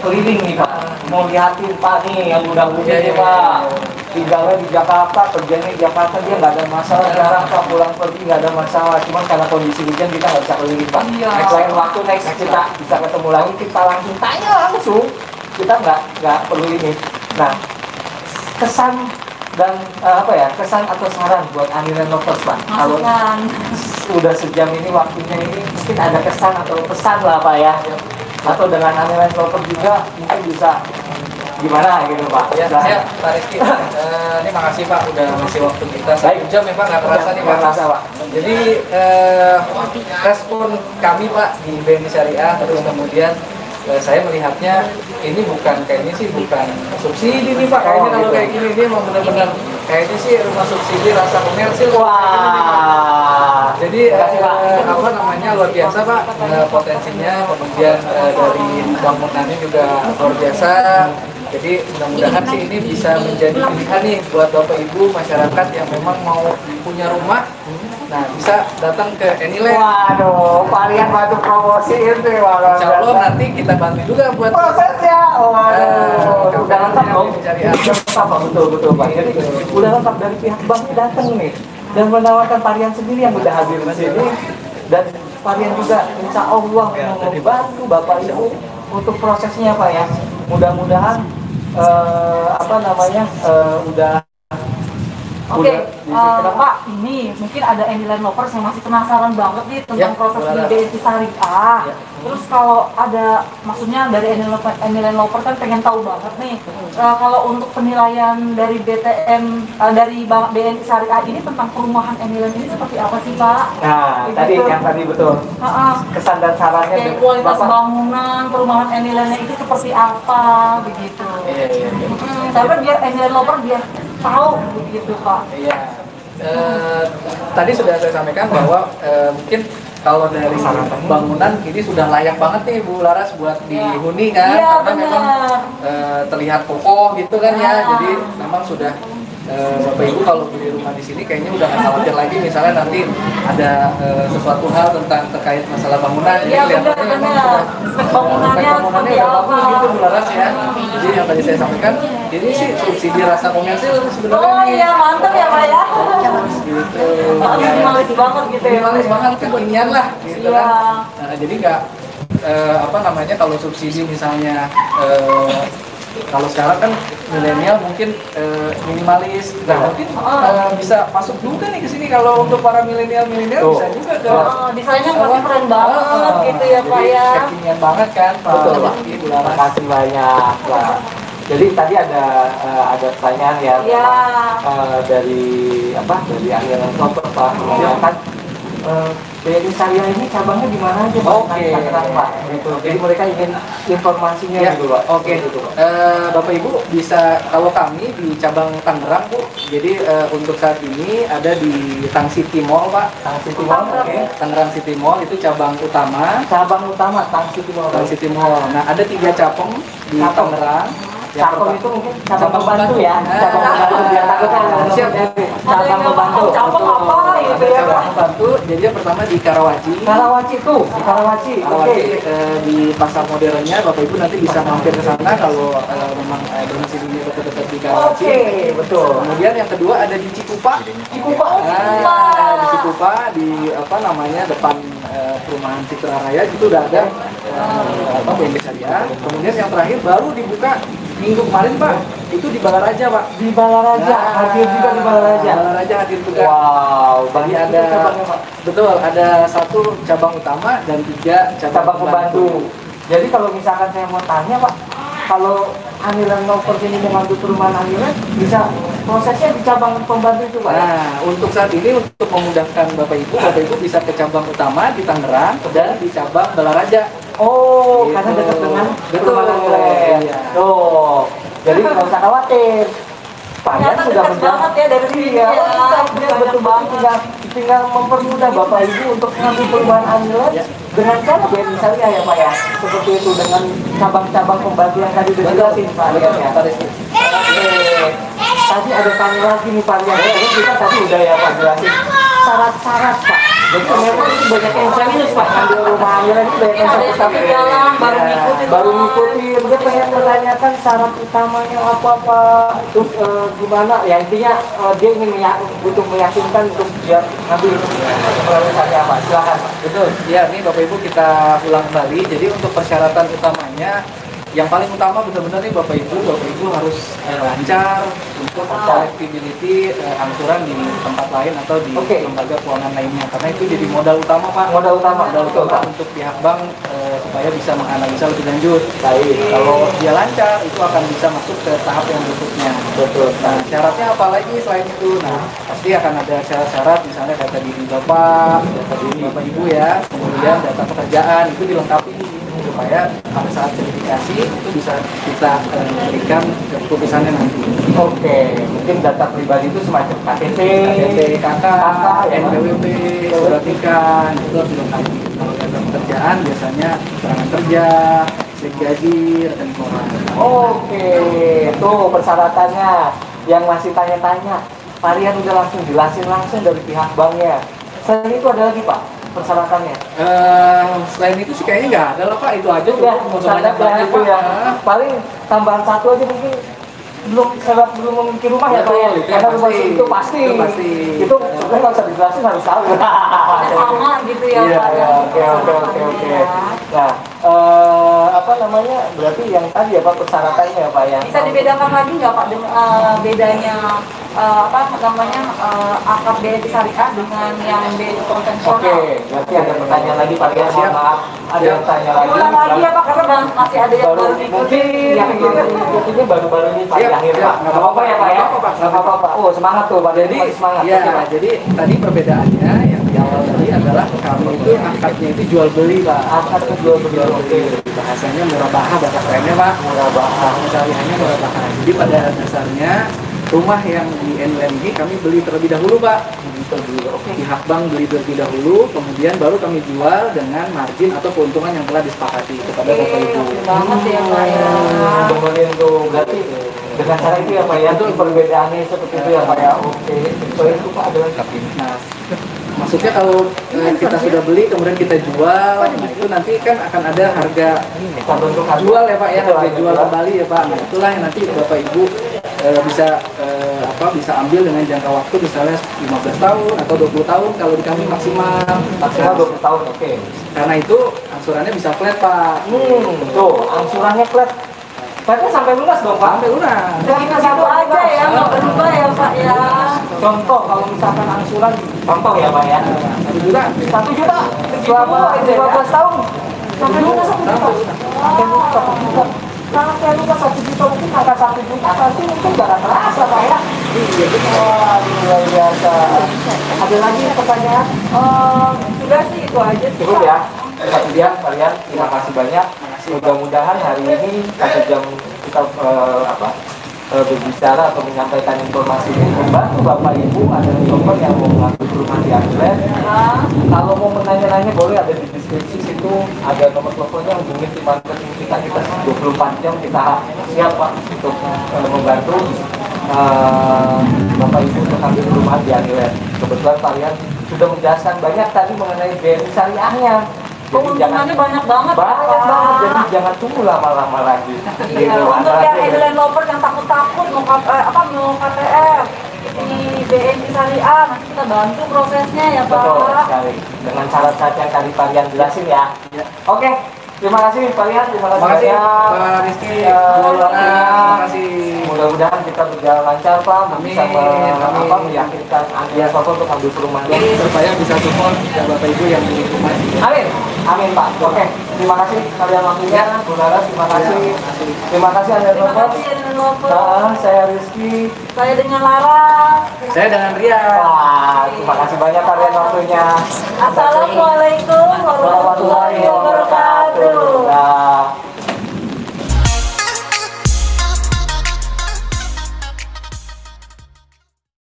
keliling nih Pak, mau lihatin Pak nih yang muda-mudi nih Pak, tinggalnya di Jakarta, kerjanya di Jakarta, dia nggak ada masalah, jarang Pak pulang pergi nggak ada masalah, cuman karena kondisi hujan kita nggak bisa keliling Pak. Lain waktu next kita bisa ketemu lagi, kita langsung tanya langsung, kita nggak perlu ini. Nah, kesan dan kesan atau saran buat Annual Lovers Pak, kalau udah sejam ini waktunya ini, mungkin ada kesan atau pesan lah Pak ya, atau dengan Annual Lovers juga mungkin bisa gimana gitu Pak. Ya, saya Pak Rizky, ini makasih Pak udah ngasih waktu kita 1 jam ya Pak, nggak terasa nih Pak. Nggak terasa Pak. Jadi respon kami Pak di BNI Syariah, terus kemudian saya melihatnya ini kayaknya sih bukan subsidi nih Pak, kayaknya kalau kayak gini dia mau benar-benar kayaknya sih rumah subsidi rasa komersil. Wah. Jadi luar biasa Pak, potensinya, kemudian dari bangunannya juga luar biasa. Jadi mudah-mudahan sih ini bisa menjadi pilihan nih buat Bapak Ibu masyarakat yang memang mau punya rumah. Nah, bisa datang ke Anyland. Waduh, Varian bantu promosi itu ya. Insya Allah nanti kita bantu juga buat prosesnya. Waduh, udah lengkap dong. Betul Pak. Jadi udah lengkap, dari pihak banknya datang nih dan menawarkan Varian sendiri yang udah hadir di sini, dan Varian juga insya Allah mau membantu Bapak Ibu untuk prosesnya Pak ya. Mudah-mudahan udah. Oke, Pak, ini mungkin ada Anyland Lovers yang masih penasaran banget nih tentang proses di BNI Syariah. Terus kalau ada, maksudnya dari Anyland Lovers kan pengen tahu banget nih, kalau untuk penilaian dari BTM, dari BNI Syariah ini tentang perumahan Anyland ini seperti apa sih Pak? Nah, tadi yang tadi betul. Kesan dan sarannya. Kayak kualitas bangunan, perumahan Anyland itu seperti apa, begitu. Tapi biar Anyland Lovers biar tahu begitu Pak. Iya. tadi sudah saya sampaikan bahwa mungkin kalau dari bangunan ini sudah layak banget nih Bu Laras buat dihuni kan, Iya, karena memang terlihat kokoh gitu kan ya. Jadi memang sudah Bapak Ibu kalau beli rumah di sini kayaknya udah nggak khawatir lagi misalnya nanti ada sesuatu hal tentang terkait masalah bangunan. Iya, Jadi kelihatannya memang sudah bangunannya seperti udah apa? bagus gitu Bu Laras ya. Jadi yang tadi saya sampaikan, ini sih subsidi rasa komersil sebenarnya Oh nih. iya, mantap ya Pak ya. Gitu. Minimalis banget gitu ya. Minimalis banget, kekinian lah gitu Iya. kan. Nah, jadi nggak apa namanya kalau subsidi misalnya kalau sekarang kan milenial mungkin minimalis, nah mungkin bisa masuk juga nih ke sini kalau untuk para milenial bisa juga ke Desainnya masih keren banget gitu ya Pak ya. kekinian banget kan. Betul. Terima Terima kasih banyak Pak. Jadi tadi ada pertanyaan ya Iya. dari aliran Proper Pak menanyakan BNI Syariah ini cabangnya di mana aja Pak? Oke. Tangerang, Pak. Gitu. Jadi mereka ingin informasinya Ya, gitu Pak. oke. Gitu, Pak. Bapak Ibu bisa, kalau kami di cabang Tangerang Bu, jadi untuk saat ini ada di Tang City Mall Pak. Tang City Mall, oke. Tangerang City Mall itu cabang utama. Cabang utama Tang City Mall. Tang City Mall. Nah ada 3 cabang di Cabang. Tangerang. Cabang itu mungkin cabang pembantu ya. Cabang pembantu biar takutnya Siap. cabang pembantu. Cabang apa gitu Ada ya cabang Pak? pembantu. Jadi yang pertama di Karawaci. Karawaci tuh, di Karawaci. Oke. Karawaci di pasar modernnya, Bapak Ibu nanti bisa mampir ke sana kalau memang domisilinya dekat-dekat di Karawaci. Oke, betul. Kemudian yang kedua ada di Cikupa. Cikupa. Nah, di Cikupa di apa namanya depan perumahan Citra Raya itu udah ada BNI Syariah. Kemudian yang terakhir baru dibuka minggu kemarin Pak, itu di Balaraja Pak. Di Balaraja, hadir juga di Balaraja. Balaraja hadir juga. Wow, Jadi banyak ada cabangnya Pak. betul ada 1 cabang utama dan 3 Cabang pembantu. Jadi kalau misalkan saya mau tanya Pak, kalau Anilan Property ini mengambil perumahan Anilan, bisa prosesnya di cabang pembantu itu Pak? Nah, untuk saat ini untuk memudahkan Bapak Ibu bisa ke cabang utama di Tangerang dan di cabang Balaraja. Oh, Gitu. karena dekat dengan Betul. perumahan Anilan. Iya. Tuh, jadi nggak usah khawatir. Pak Yan Ternyata sudah dekat banget ya dari sini Iya, ya. betul-betul tinggal mempermudah Bapak Ibu untuk mengambil perumahan Anilan dengan cara BNI Syariah ya Pak ya. Seperti itu dengan cabang-cabang pembantu yang tadi sudah dijelasin Pak Yan ya. Oke. Tadi ada tanya lagi nih Pak Yan. Jadi kita tadi udah ya Pak jelasin syarat-syarat Pak. Jadi memang banyak yang serius Pak ambil rumah Anilan ini banyak yang Ada serius. yang sampai jalan baru Ya, ngikutin. baru ngikutin. Dia pengen menanyakan syarat utamanya apa-apa, terus gimana ya intinya dia ingin butuh meyakinkan untuk biar ngambil melalui saya Pak. Silakan Pak. Betul. Ya, ini Bapak Ibu kita ulang kembali. Jadi untuk persyaratan utamanya yang paling utama benar-benar nih Bapak Ibu harus lancar untuk collectability angsuran di tempat lain atau di Oke. lembaga keuangan lainnya, karena itu jadi modal utama Pak. Modal utama, Modal betul, utama Pak. untuk pihak bank supaya bisa menganalisa lebih lanjut. Baik. Kalau dia lancar itu akan bisa masuk ke tahap yang berikutnya. Betul. Nah, syaratnya apa lagi selain itu? Nah, pasti akan ada syarat-syarat, misalnya data diri Bapak, data diri Bapak Ibu ya, kemudian data pekerjaan itu dilengkapi supaya pada saat verifikasi itu bisa kita berikan keputusannya nanti. Oke, mungkin data pribadi itu semacam KTP, KK, NPWP, surat nikah, itu harus dilengkapi. Kalau data pekerjaan biasanya keterangan kerja, slip gaji, rekening keuangan. Oke, tuh persyaratannya. Yang masih tanya-tanya, Varian udah langsung jelasin langsung dari pihak banknya. Selain itu ada lagi Pak persyaratannya? Selain itu sih kayaknya nggak ada lah Pak, itu aja Udah, nggak usah banyak-banyak itu Pak. ya. Paling tambahan satu aja mungkin belum memiliki rumah ya Pak ya. Betul, itu Karena yang rumah pasti. itu pasti. Itu pasti. Itu sebenarnya nggak usah dijelasin harus tahu. Sama gitu ya Iya, Pak. iya, oke. Nah, apa namanya? Berarti yang tadi ya Pak persyaratannya ya Pak ya. Bisa dibedakan lagi nggak Pak dengan bedanya apa namanya akad BNI Syariah dengan yang BNI konvensional? Oke, berarti ada pertanyaan lagi Pak ya. Mohon maaf, ada yang tanya lagi. Ulang lagi ya Pak karena masih ada yang baru mungkin diikuti. yang ini baru-baru ini Pak Siap, di akhir siap. Pak. Nggak apa-apa ya Pak ya. Nggak apa-apa, Pak. Nggak apa-apa. Oh semangat tuh Pak. Jadi, Masih semangat. ya, Oke, Pak. jadi tadi perbedaannya yang di awal tadi adalah kami itu akadnya itu jual beli Pak. Akad kedua beli. Oke. Bahasanya murah bahasa kerennya Pak. Murah bahasa. Syariahnya murah bahasa. Jadi pada dasarnya rumah yang di NUMG kami beli terlebih dahulu Pak. Pihak bank beli terlebih dahulu, kemudian baru kami jual dengan margin atau keuntungan yang telah disepakati kepada Bapak Ibu. Banget ya Pak ya. Kemudian tuh berarti dengan cara itu ya Pak ya, itu perbedaannya seperti itu ya Pak ya. Oke, so itu Pak adalah Nah, maksudnya kalau kita sudah beli kemudian kita jual, nah itu nanti kan akan ada harga jual ya Pak ya, harga jual kembali ya Pak. Nah itulah yang nanti Bapak Ibu bisa ambil dengan jangka waktu misalnya 15 tahun atau 20 tahun kalau di kami maksimal 20 tahun, oke. Karena itu angsurannya bisa flat Pak. Tuh, angsurannya flat. Flatnya sampai lunas dong Pak? Sampai lunas. Kita satu aja ya, nggak berubah ya Pak ya. Contoh kalau misalkan angsuran, contoh ya Pak ya, 1 juta. 1 juta selama 15 tahun sampai lunas 1 juta. Sampai lunas 1 juta. Kalau saya lunas 1 juta mungkin angka 1 juta nanti mungkin nggak akan terasa Pak ya. Iya betul. Wah, luar biasa. Ada lagi pertanyaan? Sudah sih itu aja sih Cukup Pak. ya. Satu jam kalian. Terima kasih banyak. Mudah-mudahan hari ini 1 jam kita berbicara atau menyampaikan informasi ini membantu Bapak Ibu ada teman yang mau mengambil rumah di Anglet. Kalau mau menanya-nanya boleh ada di deskripsi situ, ada nomor teleponnya, hubungi tim marketing kita 24 jam kita siap Pak untuk membantu Bapak Ibu untuk ambil rumah di Anglet. Kebetulan kalian sudah menjelaskan banyak tadi mengenai BNI syariahnya. Keuntungannya banyak banget. Banyak banget, jadi jangan tunggu lama-lama lagi. Iya, untuk yang Edlen Lover yang takut-takut mau KTM di BNI Syariah, nanti kita bantu prosesnya ya Pak. Betul sekali. Dengan syarat-syarat yang tadi Parian jelasin ya. Oke, terima kasih Parian, terima kasih Terima kasih banyak. Pak Rizky, Ya, terima kasih. Mudah-mudahan kita berjalan lancar Pak, bisa Amin. meyakinkan Andreas Soto untuk ambil perumahan. Supaya bisa support Bapak Ibu yang di rumah. Amin, amin Pak. Oke, terima kasih kalian waktunya, Bu Laras, terima kasih. Terima kasih Andreas Terima Soto. kasih Edlen Lover. Saya Rizky. Saya dengan Laras. Saya dengan Ria. Wah, terima kasih banyak kalian waktunya. Assalamualaikum warahmatullahi wabarakatuh.